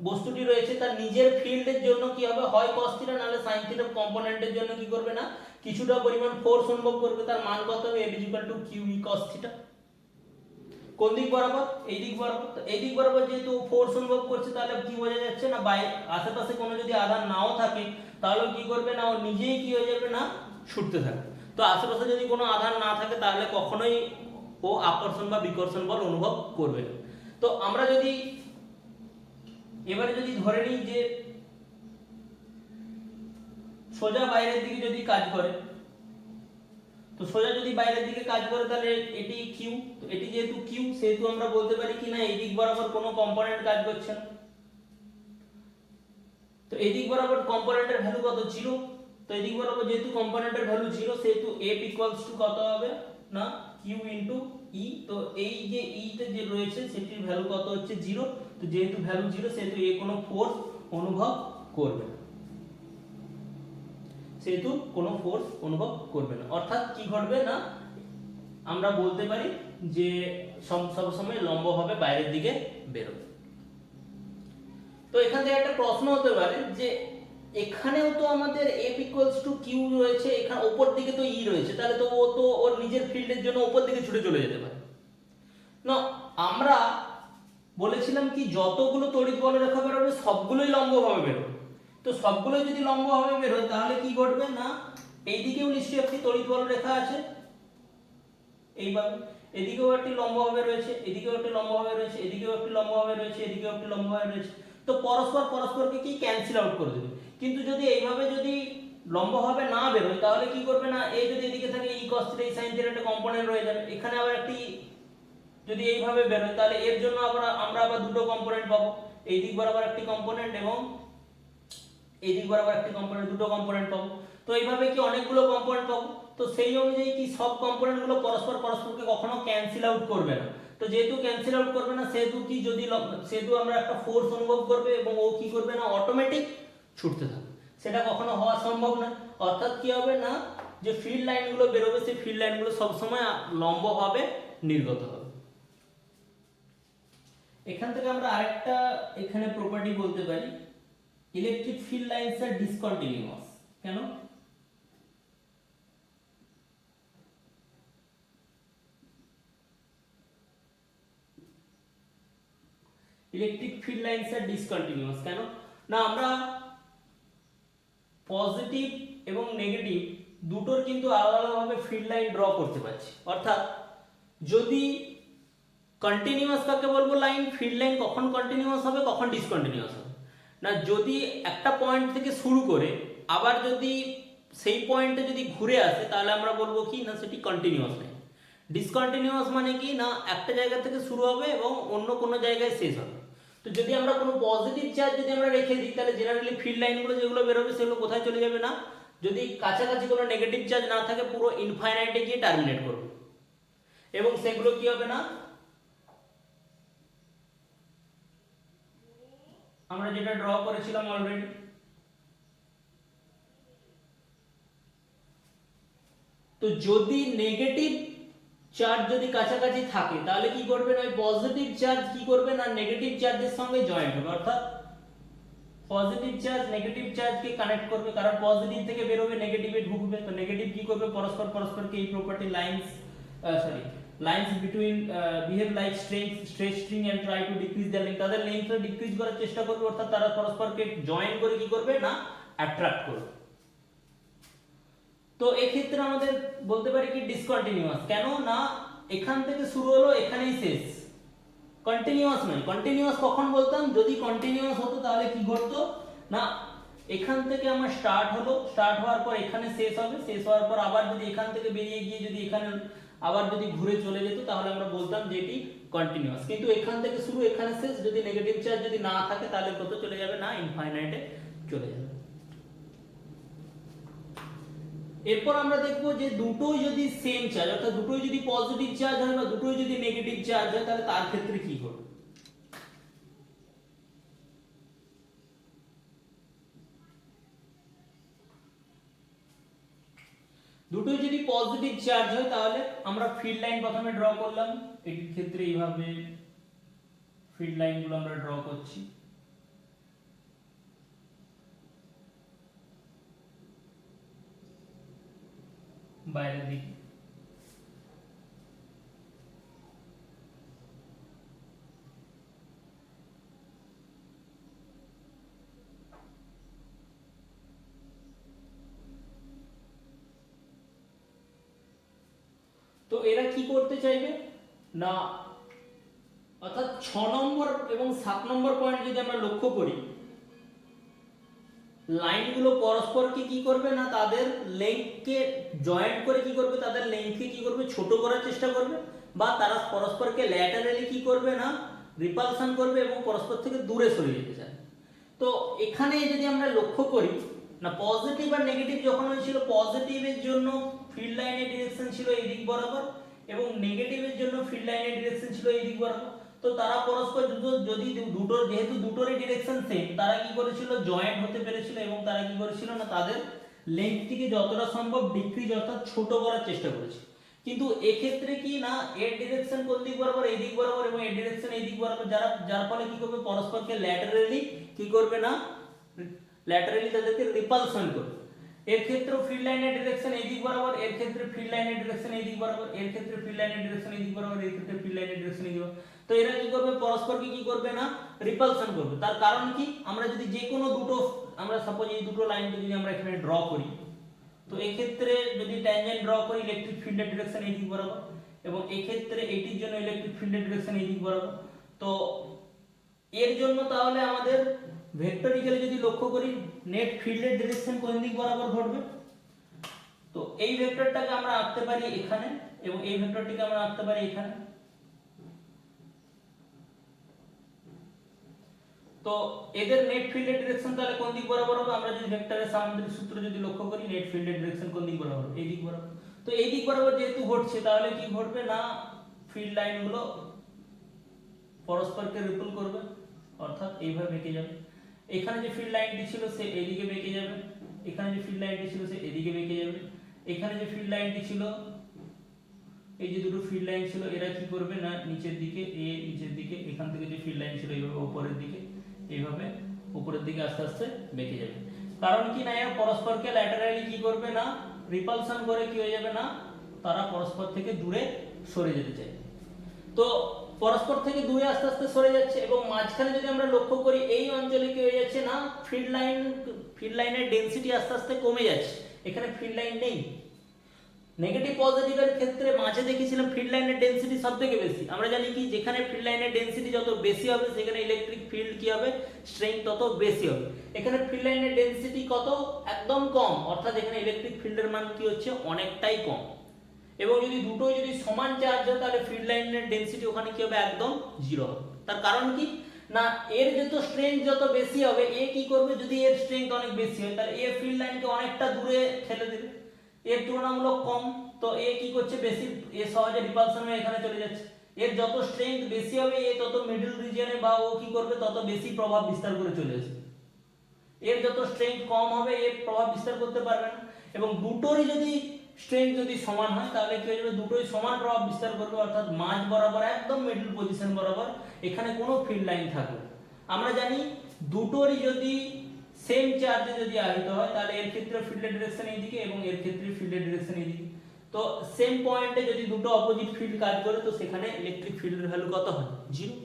বস্তুটি রয়েছে তার নিজের ফিল্ডের জন্য কি হবে, হয় cos থিটা না হলে sin থিটা কম্পোনেন্টের জন্য কি করবে না কিছুটা পরিমাণ ফোর্স অনুভব করবে। তার মান কত হবে, F = q e cos theta. কোন দিক বরাবর, এই দিক বরাবর। তো এই দিক বরাবর যেহেতু ফোর্স অনুভব করছে, তাহলে কি বোঝা যাচ্ছে না আশেপাশে কোনো যদি আধান নাও থাকে, তাহলে কি করবে না ও নিজেই কি হয়ে যাবে না ছুটতে থাকবে। তো আশেপাশে যদি কোনো আধান না থাকে, তাহলে কখনোই ও আকর্ষণ বা বিকর্ষণ বল অনুভব করবে না। তো আমরা যদি এবারে যদি ধরে নিই যে সোজা বাইরের দিকে যদি কাজ করে, তো সোজা যদি বাইরের দিকে কাজ করে, তাহলে এটি কিউ, তো এটি যেহেতু কিউ সেহেতু আমরা বলতে পারি কি না এই দিক বরাবর কোনো কম্পোনেন্ট কাজ করছে না। তো এই দিক বরাবর কম্পোনেন্টের ভ্যালু কত, 0। তো এই দিক বরাবর যেহেতু কম্পোনেন্টের ভ্যালু 0, সেহেতু F = কত হবে না কিউ ইন্টু ই। তো এই যে ইতে যে রয়েছে সেটির ভ্যালু কত হচ্ছে 0। তো যেহেতু ভ্যালু 0, সেহেতু এ কোনো ফোর্স অনুভব করবে না, সেহেতু কোনো ফোর্স অনুভব করবে না। অর্থাৎ কি ঘটবে না, আমরা বলতে পারি যে সব সময় লম্বভাবে বাইরের দিকে বেরোবে। তো এখান থেকে একটা প্রশ্ন হতে পারে যে এখানেও তো আমাদের F = q রয়েছে, এখানে উপর দিকে তো ই রয়েছে, তাহলে তো ও তো ওর নিজের ফিল্ডের জন্য উপর দিকে ছুটে চলে যেতে পারে না। আমরা বলেছিলাম কি যতগুলো তড়িৎ বলরেখা বেরোবে সবগুলোই লম্বভাবে বেরোবে। তো সবগুলোই যদি লম্বভাবে বেরোয়, তাহলে কি ঘটবে না এইদিকেও নিশ্চয়ই একটি তড়িৎ বলরেখা আছে, এইভাবে এদিকেও একটি লম্বভাবে রয়েছে, এদিকেও একটি লম্বভাবে রয়েছে, এদিকেও একটি লম্বভাবে রয়েছে, এদিকেও একটি লম্বভাবে রয়েছে। তো পরস্পরকে কি ক্যান্সেল আউট করে দেবে। কিন্তু যদি এইভাবে যদি লম্বভাবে না বেরোয়, তাহলে কি করবে না এই যদি এদিকে থাকে ই cos থিটা ই sin থিটা একটা কম্পোনেন্ট রয়ে যাবে, এখানে আবার একটি যদি এইভাবে বেরোয়, তাহলে এর জন্য আমরা আবার দুটো কম্পোনেন্ট পাবো, এই দিক বরাবর একটি কম্পোনেন্ট এবং এই দিক বরাবর একটি কম্পোনেন্ট, দুটো কম্পোনেন্ট পাবো। তো এইভাবে কি অনেকগুলো কম্পোনেন্ট পাবো। তো সেই অনুযায়ী কি সব কম্পোনেন্টগুলো পরস্পরকে কখনো ক্যান্সেল আউট করবে না। তো যেহেতু ক্যান্সেল আউট করবে না, সেহেতু কি সেহেতু আমরা একটা ফোর্স অনুভব করবে এবং ও কি করবে না অটোমেটিক ছুটতে থাকবে, সেটা কখনো হওয়া সম্ভব না। অর্থাৎ কি হবে না যে ফিল্ড লাইনগুলো বেরোবে, সেই ফিল্ড লাইনগুলো সবসময় লম্বভাবে নির্গত হবে। এখান থেকে আমরা আরেকটা এখানে প্রপার্টি বলতে পারি, electric field lines are discontinuous. কেন? Electric field lines are discontinuous কেন না, আমরা পজিটিভ এবং নেগেটিভ দুটোর কিন্তু আলাদা আলাদাভাবে ফিল্ড লাইন ড্র করতে পারছি। অর্থাৎ যদি কন্টিনিউয়াস কাকে বলবো? লাইন। ফিল্ড লাইন কখন কন্টিনিউয়াস হবে, কখন ডিসকন্টিনিউয়াস হবে? না, যদি একটা পয়েন্ট থেকে শুরু করে আবার যদি সেই পয়েন্টে যদি ঘুরে আসে তাহলে আমরা বলবো কি না সেটি কন্টিনিউয়াস লাইন। ডিসকন্টিনিউয়াস মানে কি না একটা জায়গা থেকে শুরু হবে এবং অন্য কোনো জায়গায় শেষ হবে। তো যদি আমরা কোনো পজিটিভ চার্জ যদি আমরা রেখে দিই তাহলে জেনারেলি ফিল্ড লাইনগুলো যেগুলো বেরোবে সেগুলো কোথায় চলে যাবে? না, যদি কাছাকাছি কোনো নেগেটিভ চার্জ না থাকে পুরো ইনফাইনাইটে গিয়ে টার্মিনেট করবে এবং সেগুলো কি হবে? না, আমরা যেটা ড্র করেছিলাম অলরেডি, তো যদি নেগেটিভ চার্জ যদি কাছাকাছি থাকে তাহলে কি করবে? না, পজিটিভ চার্জ কি করবে? না, নেগেটিভ চার্জের সঙ্গে জয়েন্ট হবে, অর্থাৎ পজিটিভ চার্জ নেগেটিভ চার্জকে কানেক্ট করবে, কারণ পজিটিভ থেকে বেরোবে নেগেটিভে ঢুকবে। তো নেগেটিভ কি করবে? পরস্পরকে এই property lines between behave like stretch string and try to decrease the length, তাদের লেন্থটা ডিক্রিজ করার চেষ্টা করবে, অর্থাৎ তারা পরস্পরকে জয়েন করে কি করবে? না, অ্যাট্রাক্ট করবে। তো এক্ষেত্রে আমাদের বলতে পারি কি ডিসকন্টিনিউয়াস। কেন? না, এখান থেকে শুরু হলো এখানেই শেষ, কন্টিনিউয়াস নয়। কন্টিনিউয়াস কখন বলতাম? যদি কন্টিনিউয়াস হতো তাহলে কি ঘটতো? না, এখান থেকে আমার স্টার্ট হলো, স্টার্ট হওয়ার পর এখানে শেষ হবে, শেষ হওয়ার পর আবার যদি এখান থেকে বেরিয়ে গিয়ে যদি এখানে আবার যদি ঘুরে চলে যেত তাহলে আমরা বলতাম যে এটি কন্টিনিউয়াস। কিন্তু এখান থেকে শুরু এখানে শেষ, যদি নেগেটিভ চার্জ যদি না থাকে তাহলে কত চলে যাবে? না, ইনফাইনাইটে চলে যাবে। এরপর আমরা দেখবো যে দুটোই যদি সেম চার্জ, অর্থাৎ দুটোই যদি পজিটিভ চার্জ হয় বা দুটোই যদি নেগেটিভ চার্জ হয় তাহলে তার ক্ষেত্রে কি হবে? দুটোই যদি পজিটিভ চার্জ হয় তাহলে আমরা ফিল্ড লাইন প্রথমে ড্র করলাম, এর ক্ষেত্রে এইভাবে ফিল্ড লাইনগুলো আমরা ড্র করছি। বাইরের দিকে তো এরা কি করতে চাইবে? না, অর্থাৎ 6 নম্বর এবং 7 নম্বর পয়েন্ট যদি আমরা লক্ষ্য করি, লাইনগুলো পরস্পরকে কি করবে? না, তাদের লেন্থকে জয়েন্ট করে কি করবে? তাদের লেন্থকে কি করবে? ছোট করার চেষ্টা করবে, বা তারা পরস্পরকে ল্যাটারালি কি করবে? না, রিপালশন করবে এবং পরস্পর থেকে দূরে সরে যেতে চায়। তো এখানে যদি আমরা লক্ষ্য করি না, পজিটিভ আর নেগেটিভ যখন হয়েছিল, পজিটিভের জন্য ফিল্ড লাইনের ডিরেকশন ছিল এই দিক বরাবর এবং নেগেটিভের জন্য ফিল্ড লাইনের ডিরেকশন ছিল এই দিক বরাবর। তো তারা পরস্পর যদি দুটোর যেহেতু দুটোরই ডিরেকশন সেম, তারা কি করেছিল? জয়েন্ট হতে পেরেছিল এবং তারা কি করেছিল? না, তাদের লেন্থটিকে যতটা সম্ভব ডিক্রিজ অর্থাৎ ছোট করার চেষ্টা করেছে। কিন্তু এক্ষেত্রে কি না, এর ডিরেকশন কোন দিক বরাবর? এই দিক বরাবর, এবং এর ডিরেকশন এই দিক বরাবর, যার ফলে কি করবে? পরস্পরকে ল্যাটারালি কি করবে? না, ল্যাটারালি তাদেরকে রিপালশন করবে। এর ক্ষেত্রে ফিল্ড লাইনের ডিরেকশন এই দিক বরাবর, এর ক্ষেত্রে ফিল্ড লাইনের ডিরেকশন এই দিক বরাবর, এর ক্ষেত্রে ফিল্ড লাইনের ডিরেকশন এই দিক বরাবর, এর ক্ষেত্রে ফিল্ড লাইনের ডিরেকশন এই দিক বরাবর। তো এরা কি করবে? পরস্পরকে কি করবে? না, রিপালশন করবে। তার কারণ কি? আমরা যদি যে কোনো দুটো, আমরা সাপোজ এই দুটো লাইন যদি আমরা এখানে ড্র করি, তো এই ক্ষেত্রে যদি ট্যানজেন্ট ড্র করি, ইলেকট্রিক ফিল্ডের ডিরেকশন এই দিক বরাবর, এবং এই ক্ষেত্রে এটির জন্য ইলেকট্রিক ফিল্ডের ডিরেকশন এই দিক বরাবর। তো এর জন্য তাহলে আমাদের ভেক্টরিক্যালি যদি লক্ষ্য করি, নেট ফিল্ডের ডিরেকশন কোন দিক বরাবর ঘটবে? তো এই ভেক্টরটাকে আমরা আঁকতে পারি এখানে এবং এই ভেক্টরটিকে আমরা আঁকতে পারি এখানে। তো এদের নেট ফিল্ডের ডিরেকশন তাহলে কোন দিক বরাবর হবে? আমরা যদি ভেক্টরের সামান্তরিক সূত্র যদি লক্ষ্য করি, নেট ফিল্ডের ডিরেকশন কোন দিক বরাবর? এই দিক বরাবর। তো এই দিক বরাবর যেহেতু ঘটছে তাহলে কি ঘটবে? না, ফিল্ড লাইনগুলো পরস্পরকে রিপল করবে, অর্থাৎ এইভাবে বেঁকে যাবে। এখানে যে ফিল্ড লাইনটি ছিল সে এইদিকে বেঁকে যাবে, এখানে যে ফিল্ড লাইনটি ছিল সে এদিকে বেঁকে যাবে, এখানে যে ফিল্ড লাইনটি ছিল, এই যে দুটো ফিল্ড লাইন ছিল এরা কি করবে? না, নিচের দিকে, নিচের দিকে, এখান থেকে যে ফিল্ড লাইন ছিল এইভাবে উপরের দিকে, এইভাবে উপরের দিকে আস্তে আস্তে বেঁকে যাবে। কারণ কি না, এরা পরস্পরকে ল্যাটারালি কি করবে? না, রিপালশন করে কি হয়ে যাবে? না, তারা পরস্পর থেকে দূরে সরে যেতে চায়। তো পরস্পর থেকে দূরে আস্তে আস্তে সরে যাচ্ছে এবং মাঝখানে যদি আমরা লক্ষ্য করি, এই অঞ্চলে কি হয়ে যাচ্ছে? না, ফিল্ড লাইনের ডেনসিটি আস্তে আস্তে কমে যাচ্ছে, এখানে ফিল্ড লাইন নেই। নেগেটিভ পজিটিভের ক্ষেত্রে মাঝে দেখেছিলাম ফিল্ড লাইনের ডেনসিটি সবথেকে বেশি। আমরা জানি কি যেখানে ফিল্ড লাইনের ডেনসিটি যত বেশি হবে সেখানে ইলেকট্রিক ফিল্ড কি হবে, স্ট্রেংথ তত বেশি হবে। এখানে ফিল্ড লাইনের ডেনসিটি কত, একদম কম, অর্থাৎ এখানে ইলেকট্রিক ফিল্ডের মান কি হচ্ছে, অনেকটাই কম। এবং যদি দুটোই যদি সমান চার্জ হয় তাহলে ফিল্ড লাইনের ডেনসিটি ওখানে কি হবে, একদম জিরো হবে। তার কারণ কি না, এর যত স্ট্রেংথ যত বেশি হবে, এ কি করবে, যদি এর স্ট্রেংথ অনেক বেশি হয় তাহলে এ ফিল্ড লাইনকে অনেকটা দূরে ঠেলে দেবে, এর তুলনামূলক কম, তো এ কি করছে, বেশি, এ সহজে রিপালশন হয়ে এখানে চলে যাচ্ছে। এর যত স্ট্রেংথ বেশি হবে এ তত মিডল রিজিয়নে বা ও কি করবে, তত বেশি প্রভাব বিস্তার করে চলে আসবে। এর যত স্ট্রেংথ কম হবে এর প্রভাব বিস্তার করতে পারবে না। এবং দুটোরই যদি স্ট্রেংথ যদি সমান হয় তাহলে কি হয়ে যাবে, দুটোই সমান প্রভাব বিস্তার করবে, অর্থাৎ মাঝ বরাবর একদম মিডল পজিশন বরাবর এখানে কোনো ফিল্ড লাইন থাকবে। আমরা জানি দুটোরই যদি সেম চার্জে যদি আহিত হয় তাহলে এর ক্ষেত্রে ফিল্ডের ডিরেকশন এইদিকে এবং এর ক্ষেত্রে ফিল্ডের ডিরেকশন এইদিকে। তো সেম পয়েন্টে যদি দুটো অপোজিট ফিল্ড কাজ করে তো সেখানে ইলেকট্রিক ফিল্ডের ভ্যালু কত হয়, জিরো।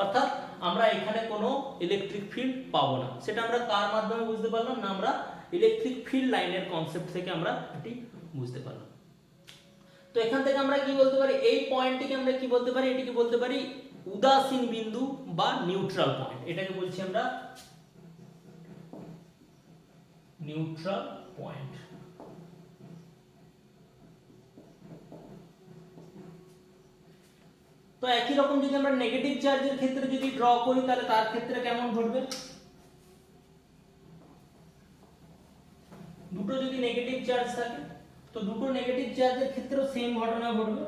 অর্থাৎ আমরা এখানে কোনো ইলেকট্রিক ফিল্ড পাবো না। সেটা আমরা কার মাধ্যমে বুঝতে পারলাম না, আমরা ইলেকট্রিক ফিল্ড লাইনের কনসেপ্ট থেকে আমরা এটি বুঝতে পারলাম। তো এখান থেকে আমরা কি বলতে পারি, এই পয়েন্টটিকে আমরা কি বলতে পারি, এটিকে বলতে পারি উদাসীন বিন্দু বা নিউট্রাল পয়েন্ট। এটাকে বলছি আমরা নিউট্রাল পয়েন্ট। তো একই রকম যদি আমরা নেগেটিভ চার্জের ক্ষেত্রে যদি ড্র করি তাহলে তার ক্ষেত্রে কেমন ঘটবে, দুটো যদি নেগেটিভ চার্জ থাকে তো দুটো নেগেটিভ চার্জের ক্ষেত্রেও সেম ঘটনা ঘটবে।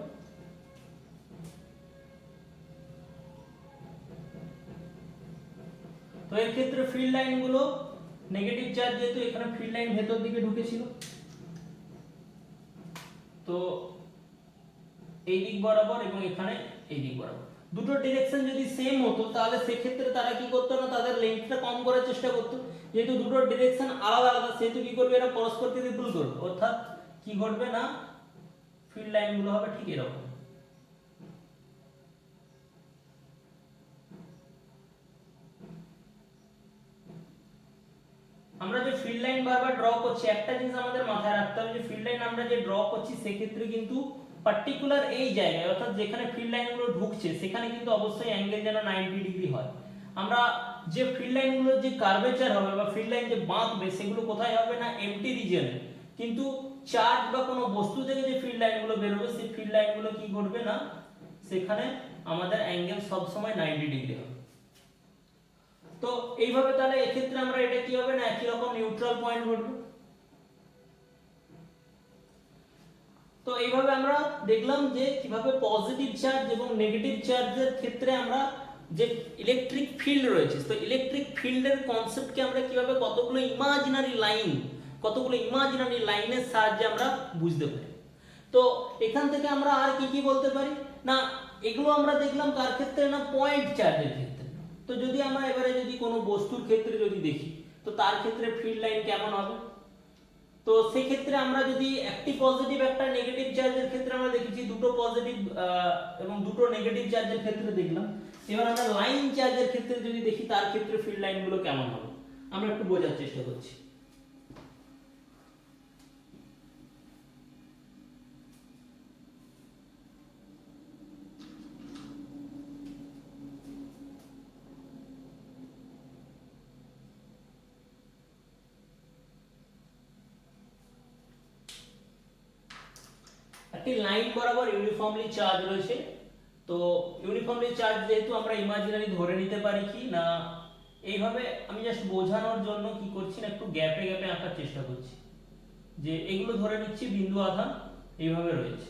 তো এর ক্ষেত্রে ফিল্ড লাইন গুলো নেগেটিভ চার্জ, যেহেতু এখানে ফিল্ড লাইন ভেতর দিকে ঢুকেছিল, তো এই দিক বরাবর এবং এখানে এই দিক বরাবর দুটো ডিরেকশন যদি সেম হতো তাহলে সেক্ষেত্রে তারা কি করতো না, তাদের লেন্থটা কম করার চেষ্টা করতো। যেহেতু দুটো ডিরেকশন আলাদা আলাদা সেহেতু কি করবে, এরা পরস্পরকে রিপেল করবে, অর্থাৎ কি ঘটবে না, ফিল্ড লাইন গুলো হবে ঠিক এরকম। আমরা যে ফিল্ড লাইন বারবার ড্র করছি একটা জিনিস আমাদের মাথায় রাখতে হবে, যে ফিল্ড লাইন আমরা যে ড্র করছি সেক্ষেত্রে কিন্তু পার্টিকুলার এই জায়গায়, অর্থাৎ যেখানে ফিল্ড লাইনগুলো ঢুকছে সেখানে কিন্তু অবশ্যই অ্যাঙ্গেল যেন 90 ডিগ্রি হয়। আমরা যে ফিল্ড লাইনগুলোর যে কার্ভেচার হবে বা ফিল্ড লাইন যে বাঁকবে সেগুলো কোথায় হবে না, এমটি রিজিয়নে। কিন্তু চার্জ বা কোনো বস্তু থেকে যে ফিল্ড লাইনগুলো বের হবে সেই ফিল্ড লাইনগুলো কি ঘটবে না, সেখানে আমাদের অ্যাঙ্গেল সব সময় 90 ডিগ্রি হবে। তো এইভাবে তাহলে এক্ষেত্রে আমরা এটা কি হবে না, একই রকম নিউট্রাল পয়েন্ট ঘটবে। তো এইভাবে আমরা দেখলাম যে কিভাবে পজিটিভ চার্জ এবং নেগেটিভ চার্জের ক্ষেত্রে আমরা যে ইলেকট্রিক ফিল্ড রয়েছে, তো ইলেকট্রিক ফিল্ডের কনসেপ্টকে আমরা কিভাবে কতগুলো ইমাজিনারি লাইনের সাহায্যে আমরা বুঝতে পারি। তো এখান থেকে আমরা আর কি কি বলতে পারি না, এগুলো আমরা দেখলাম কার ক্ষেত্রে না, পয়েন্ট চার্জের ক্ষেত্রে। তো যদি আমরা এবারে যদি কোনো বস্তুর ক্ষেত্রে যদি দেখি তো তার ক্ষেত্রে ফিল্ড লাইন কেমন হবে, তো সেই ক্ষেত্রে আমরা যদি একটি পজিটিভ একটা নেগেটিভ চার্জের ক্ষেত্রে আমরা দেখেছি, দুটো পজিটিভ এবং দুটো নেগেটিভ চার্জের ক্ষেত্রে দেখলাম। এবার আমরা লাইন চার্জের ক্ষেত্রে যদি দেখি তার ক্ষেত্রে ফিল্ড লাইনগুলো কেমন হবে আমরা একটু বোঝার চেষ্টা করছি। একটি লাইন বরাবর ইউনিফর্মলি চার্জ রয়েছে। তো ইউনিফর্মলি চার্জ যেহেতু আমরা ইমাজিনারি ধরে নিতে পারি কি না, এইভাবে আমি জাস্ট বোঝানোর জন্য কি করছি না, একটু গ্যাপে গ্যাপে আঁকার চেষ্টা করছি, যে এগুলো ধরে নিচ্ছি বিন্দু আধান এইভাবে রয়েছে।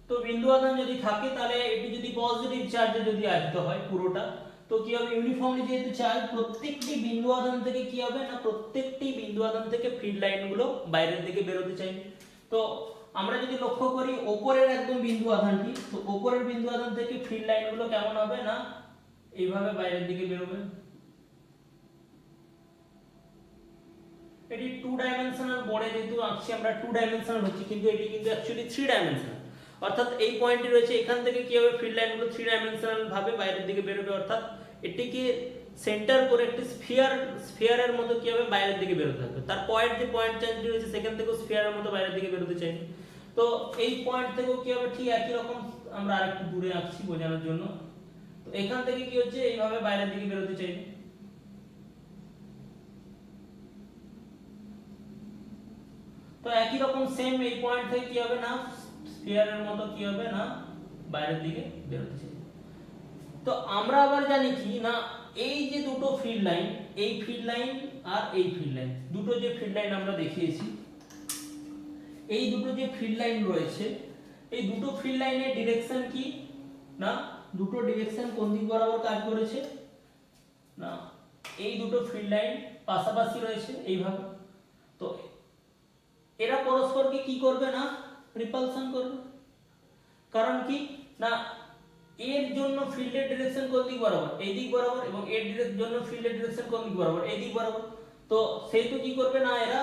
তো বিন্দু আধান যদি থাকে তাহলে এটি যদি পজিটিভ চার্জে যদি আহিত হয় পুরোটা, তো কি হবে, ইউনিফর্মলি যেহেতু চার্জ প্রত্যেকটি বিন্দু আধান থেকে কি হবে না, প্রত্যেকটি বিন্দু আধান থেকে ফিল্ড লাইনগুলো বাইরের দিকে বেরোতে চাইবে। তো আমরা যদি লক্ষ্য করি উপরের একদম বিন্দু আধানটি, তো উপরের বিন্দু আধান থেকে ফিল্ড লাইনগুলো কেমন হবে না, এইভাবে বাইরের দিকে বেরোবে। এটি 2 ডাইমেনশনাল বোর্ডে যেহেতু আঁকছি আমরা 2 ডাইমেনশনাল হচ্ছে, কিন্তু এটি কিন্তু অ্যাকচুয়ালি 3 ডাইমেনশনাল। অর্থাৎ এই পয়েন্টটি রয়েছে, এখান থেকে কি হবে, ফিল্ড লাইনগুলো 3 ডাইমেনশনাল ভাবে বাইরের দিকে বেরোবে, অর্থাৎ এটিকে সেন্টার করে একটি স্ফিয়ারের মতো কি হবে বাইরের দিকে বেরোতে হবে। তার পয়েন্ট যে পয়েন্ট চার্জটি রয়েছে সেখান থেকেও স্ফিয়ারের মতো বাইরের দিকে বেরোতে চাইবে। তো এই পয়েন্ট থেকেও কি হবে, ঠিক একই রকম আমরা আরেকটু দূরে আঁকছি বোঝানোর জন্য। তো এখান থেকে কি হচ্ছে, এইভাবে বাইরের দিকে বেরোতে চাইবে। তো একই রকম সেম এই পয়েন্ট থেকে কি হবে না, স্ফিয়ারের মতো কি হবে না, বাইরের দিকে বেরোতে চাইবে। তো আমরা আবার জানি কি না, এই যে দুটো ফিল্ড লাইন, এই ফিল্ড লাইন আর এই ফিল্ড লাইন, দুটো যে ফিল্ড লাইন আমরা দেখিয়েছি, এই দুটো যে ফিল্ড লাইন রয়েছে, এই দুটো ফিল্ড লাইনের ডিরেকশন কি না, দুটো ডিরেকশন কোন দিক বরাবর কাজ করেছে না, এই দুটো ফিল্ড লাইন পাশাপাশি রয়েছে এইভাবে। তো এরা পরস্পরকে কি করবে না, রিপালশন করবে। কারণ কি না, এর জন্য ফিল্ডের ডিরেকশন কোন দিক বরাবর, এই দিক বরাবর, এবং এর জন্য ফিল্ডের ডিরেকশন কোন দিক বরাবর, এই দিক বরাবর। তো সেহেতু কি করবে না, এরা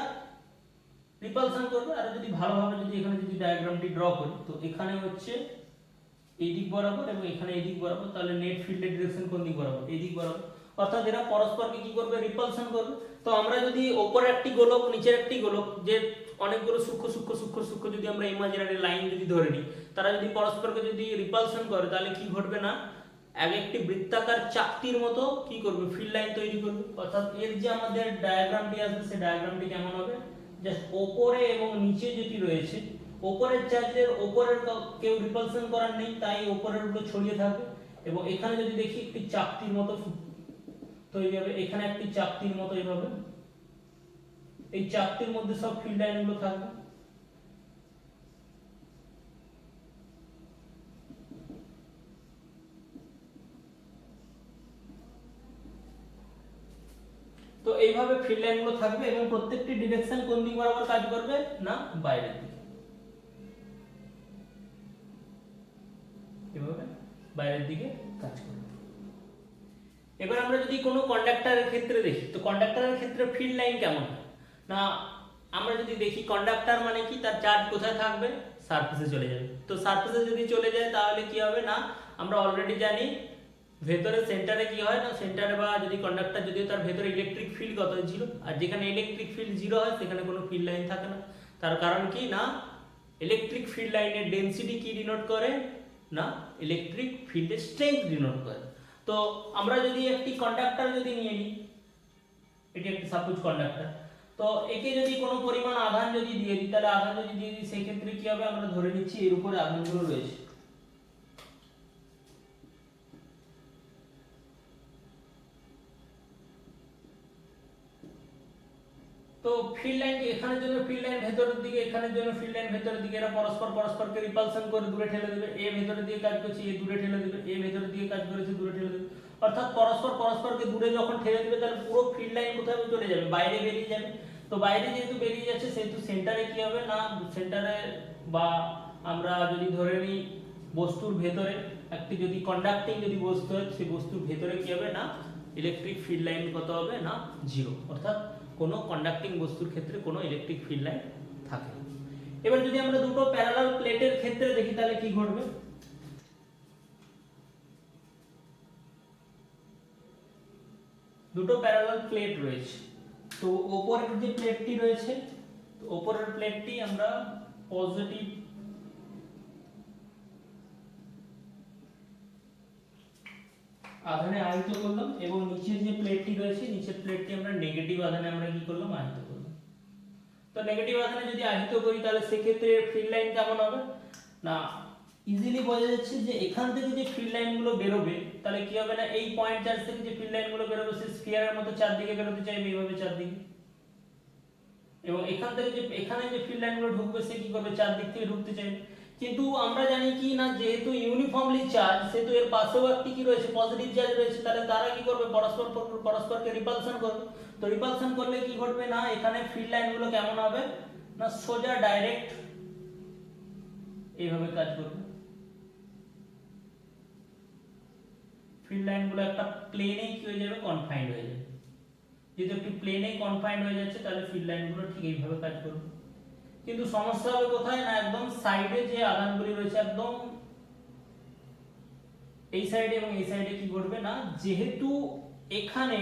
রিপালশন করবে। আর যদি ভালোভাবে যদি এখানে যদি ডায়াগ্রামটি ড্র করি, তো এখানে হচ্ছে এই দিক বরাবর এবং এখানে এই দিক বরাবর, তাহলে নেট ফিল্ডের ডিরেকশন কোন দিক বরাবর, এই দিক বরাবর। অর্থাৎ এরা পরস্পরকে কি করবে, রিপালশন করবে। তো আমরা যদি উপরে একটি গোলক নিচের একটি গোলক, যে অনেকগুলো সূক্ষ্ম সূক্ষ্ম সূক্ষ্ম সূক্ষ্ম যদি আমরা ইমাজিনারি লাইন যদি ধরে নিই, তারা যদি পরস্পরকে যদি রিপালশন করে, তাহলে কি ঘটবে না, এক একটি বৃত্তাকার চাকতির মতো কি করবে, ফিল্ড লাইন তৈরি করবে। অর্থাৎ এর যে আমাদের ডায়াগ্রামটি আসবে, সেই ডায়াগ্রামটি কেমন হবে, জাস্ট ওপরে এবং নিচে যেটি রয়েছে, ওপরের চার্জের ওপরের কেউ রিপালশন করার নেই, তাই ওপরের উপরে ছড়িয়ে থাকবে। এবং এখানে যদি দেখি একটি চাকতির মতো তৈরি হবে, এখানে একটি চাকতির মতো এইভাবে, এই চাকতির মধ্যে সব ফিল্ড লাইন গুলো থাকবে। তো এইভাবে ফিল্ড লাইন গুলো থাকবে এবং প্রত্যেকটি ডিরেকশন কোন দিক বরাবর কাজ করবে না, বাইরের দিকে, এভাবে বাইরের দিকে কাজ করবে। এবার আমরা যদি কোনো কন্ডাক্টরের ক্ষেত্রে দেখি, তো কন্ডাক্টরের ক্ষেত্রে ফিল্ড লাইন কেমন না, আমরা যদি দেখি কন্ডাক্টর মানে কি, তার চার্জ কোথায় থাকবে, সারফেসে চলে যাবে। তো সারফেসে যদি চলে যায় তাহলে কি হবে না, আমরা অলরেডি জানি ভেতরে সেন্টারে কি হয় না, সেন্টারে বা যদি কন্ডাক্টর যদি তার ভেতরে ইলেকট্রিক ফিল্ড কত, জিরো। আর যেখানে ইলেকট্রিক ফিল্ড জিরো হয় সেখানে কোনো ফিল্ড লাইন থাকে না। তার কারণ কি না, ইলেকট্রিক ফিল্ড লাইনের ডেনসিটি কি ডিনোট করে না, ইলেকট্রিক ফিল্ডের স্ট্রেংথ ডিনোট করে। তো আমরা যদি একটি কন্ডাক্টর যদি নিয়ে নিই, এটি একটি সাপোজ কন্ডাক্টর, তো একে যদি কোনো পরিমাণ আধান যদি দিয়ে দিই, তাহলে আধান যদি দিয়ে দিই, সেই ক্ষেত্রে কি হবে, আমরা ধরে নিচ্ছি এর উপরে আধানগুলো রয়েছে। তো ফিল্ড লাইন এখানের জন্য ফিল্ড লাইন ভেতরের দিকে, এখানের জন্য ফিল্ড লাইন ভেতরের দিকে, এরা পরস্পরকে রিপালশন করে দূরে ঠেলে দেবে। এ ভেতরের দিকে কাজ করছে, এ দূরে ঠেলে দেবে, এ ভেতরের দিকে কাজ করেছে, দূরে ঠেলে দেবে। অর্থাৎ পরস্পরকে দূরে যখন ঠেলে দেবে, তাহলে পুরো ফিল্ড লাইন কোথায় চলে যাবে, বাইরে বেরিয়ে যাবে। তো বাইরে যেহেতু বেরিয়ে যাচ্ছে, সেহেতু সেন্টারে কি হবে না, সেন্টারে বা আমরা যদি ধরে নিই বস্তুর ভেতরে একটি যদি কন্ডাক্টিং যদি বস্তু হয়, সেই বস্তুর ভেতরে কি হবে না, ইলেকট্রিক ফিল্ড লাইন কত হবে না, জিরো। অর্থাৎ কোনো কন্ডাক্টিং বস্তুর ক্ষেত্রে কোনো ইলেকট্রিক ফিল্ড লাইন থাকে না। এবার যদি আমরা দুটো প্যারালাল প্লেটের ক্ষেত্রে দেখি, তাহলে কি ঘটবে, দুটো প্যারালাল প্লেট রয়েছে। তো উপরের যে প্লেটটি রয়েছে, তো উপরের প্লেটটি আমরা পজিটিভ আধানে আহিত করলাম, এবং নিচের যে প্লেটটি রয়েছে, নিচের প্লেটটি আমরা নেগেটিভ আধানে আমরা কি করলাম, আহিত করলাম। তো নেগেটিভ আধানে যদি আহিত করি, তাহলে সেক্ষেত্রে ফিল্ড লাইন কেমন হবে না, ইজিলি বোঝা যাচ্ছে যে এখান থেকে যে ফিল্ড লাইন গুলো বেরোবে, তাহলে কি হবে না, এই পয়েন্ট চার্জ থেকে যে ফিল্ড লাইন গুলো বেরোবে, সে স্ফিয়ারের মতো চারদিকে বেরোতে চাইবে, এইভাবে চারদিকে। এবং এখান থেকে যে এখানে যে ফিল্ড লাইন গুলো ঢুকবে, সে কি করবে, চারদিক থেকে ঢুকতে চাইবে। কিন্তু আমরা জানি কি না, যেহেতু ইউনিফর্মলি চার্জ, সেহেতু এর পাশেও একটি কি রয়েছে, পজিটিভ চার্জ রয়েছে, তাহলে তারা কি করবে, পরস্পরকে রিপালশন করবে। তো রিপালশন করলে কি ঘটবে না, এখানে ফিল্ড লাইন গুলো কেমন হবে না, সোজা ডাইরেক্ট এইভাবে কাজ করবে। ফিল্ড লাইন গুলো একটা প্লেনে কি হয়ে যাবে, কনফাইন্ড হয়ে যাবে। যেহেতু একটি প্লেনে কনফাইন্ড হয়ে যাচ্ছে, তাহলে ফিল্ড লাইন গুলো ঠিক এইভাবে কাজ করবে। কিন্তু সমস্যা হবে কোথায় না, একদম সাইডে যে আধানগুলি রয়েছে, একদম এই সাইডে এবং এই সাইডে কি ঘটবে না, যেহেতু এখানে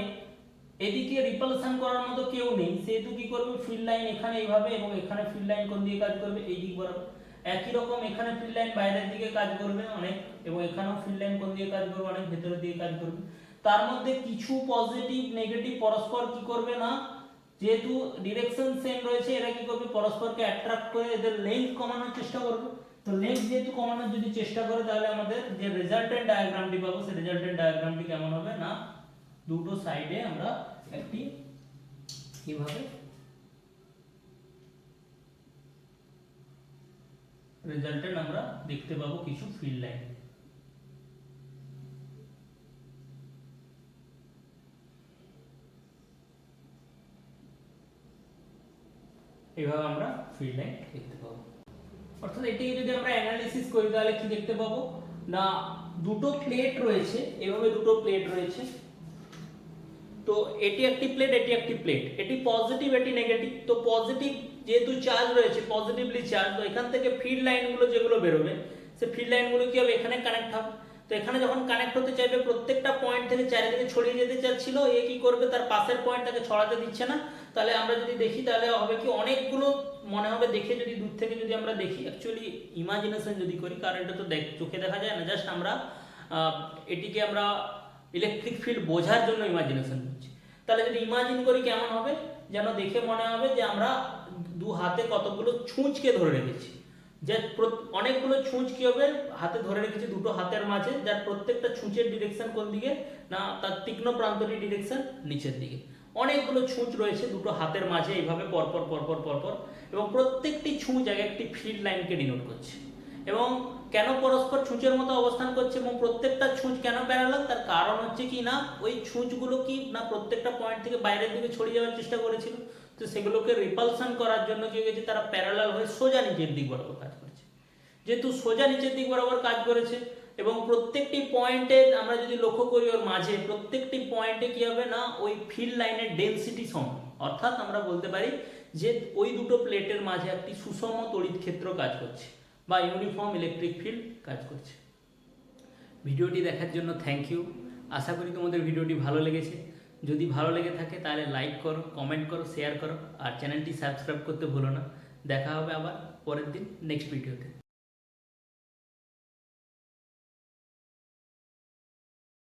এদিকে রিপালশন করার মতো কেউ নেই, সেহেতু কি করবে, ফিল্ড লাইন এখানে এইভাবে, এবং এখানে ফিল্ড লাইন কোন দিকে কাজ করবে, এই দিক বরাবর। একই রকম এখানে ফিল্ড লাইন বাইরের দিকে কাজ করবে অনেক, এবং এখানেও ফিল্ড লাইন কোন দিকে কাজ করবে, অনেক ভেতরের দিকে কাজ করবে। তার মধ্যে কিছু পজিটিভ নেগেটিভ পরস্পর কি করবে না, যেহেতু ডিরেকশন সেম রয়েছে, এরা কি করবে পরস্পরকে অ্যাট্রাক্ট করে এদের লেন্থ কমানোর চেষ্টা করবে। তো লেন্থ যেহেতু কমানোর যদি চেষ্টা করে, তাহলে আমাদের যে রেজাল্টেন্ট ডায়াগ্রামটি পাবো সেই রেজাল্টেন্ট ডায়াগ্রামটি কেমন হবে না, দুটো সাইডে আমরা একটি কিভাবে রেজাল্টেন্ট আমরা দেখতে পাবো কিছু ফিল্ড লাইন। এইভাবে আমরা ফিল্ড লাইন দেখতে পাবো। অর্থাৎ এটাকে যদি আমরা অ্যানালিসিস করি তাহলে কি দেখতে পাবো না, দুটো প্লেট রয়েছে, এভাবে দুটো প্লেট রয়েছে। তো এটি একটি প্লেট, এটি একটি প্লেট, এটি পজিটিভ এটি নেগেটিভ। তো পজিটিভ যেহেতু চার্জ রয়েছে, পজিটিভলি চার্জ, তো এখান থেকে ফিল্ড লাইনগুলো যেগুলো বেরোবে সেই ফিল্ড লাইনগুলো কি হবে এখানে কানেক্ট হবে। তো এখানে যখন কানেক্ট হতে চাইবে, প্রত্যেকটা পয়েন্ট থেকে চারিদিকে ছড়িয়ে যেতে চাচ্ছিল, এ কি করবে তার পাশের পয়েন্টটাকে ছড়াতে দিচ্ছে না। তাহলে আমরা যদি দেখি তাহলে হবে কি অনেকগুলো মনে হবে দেখে, যদি দূর থেকে যদি আমরা দেখি, অ্যাকচুয়ালি ইমাজিনেশন যদি করি, কারণ এটা তো চোখে দেখা যায় না, জাস্ট আমরা এটিকে আমরা ইলেকট্রিক ফিল্ড বোঝার জন্য ইমাজিনেশন করছি। তাহলে যদি ইমাজিন করি কেমন হবে, যেন দেখে মনে হবে যে আমরা দু হাতে কতগুলো ছুঁচকে ধরে রেখেছি, যে অনেকগুলো ছুঁচ কি হবে হাতে ধরে রেখেছি দুটো হাতের মাঝে, যার প্রত্যেকটা ছুঁচের ডিরেকশন কোন দিকে না, তার তীক্ষ্ণ প্রান্তটির ডিরেকশন নিচের দিকে। অনেকগুলো ছুঁচ রয়েছে দুটো হাতের মাঝে এইভাবে পরপর পরপর পরপর, এবং প্রত্যেকটি ছুঁচ এক একটি ফিল্ড লাইনকে ডিনোট করছে। এবং কেন পরস্পর ছুঁচের মতো অবস্থান করছে এবং প্রত্যেকটা ছুঁচ কেন প্যারালাল, তার কারণ হচ্ছে কি না, ওই ছুঁচগুলো কি না প্রত্যেকটা পয়েন্ট থেকে বাইরের দিকে ছড়িয়ে যাওয়ার চেষ্টা করেছিল। তো সেগুলোকে রিপালশন করার জন্য কি হয়েছে, তারা প্যারালাল হয়ে সোজা নিচের দিক বরাবর কাজ করেছে। যেহেতু সোজা নিচের দিক বরাবর কাজ করেছে, এবং প্রত্যেকটি পয়েন্টে আমরা যদি লক্ষ্য করি ওর মাঝে প্রত্যেকটি পয়েন্টে কি হবে না, ওই ফিল্ড লাইনের ডেনসিটি সম, অর্থাৎ আমরা বলতে পারি যে ওই দুটো প্লেটের মাঝে একটি সুষম তড়িৎ ক্ষেত্র কাজ করছে বা ইউনিফর্ম ইলেকট্রিক ফিল্ড কাজ করছে। ভিডিওটি দেখার জন্য থ্যাংক ইউ। আশা করি তোমাদের ভিডিওটি ভালো লেগেছে। যদি ভালো লেগে থাকে তাহলে লাইক করো, কমেন্ট করো, শেয়ার করো, আর চ্যানেলটি সাবস্ক্রাইব করতে ভুলো না। দেখা হবে আবার পরের দিন নেক্সট ভিডিওতে।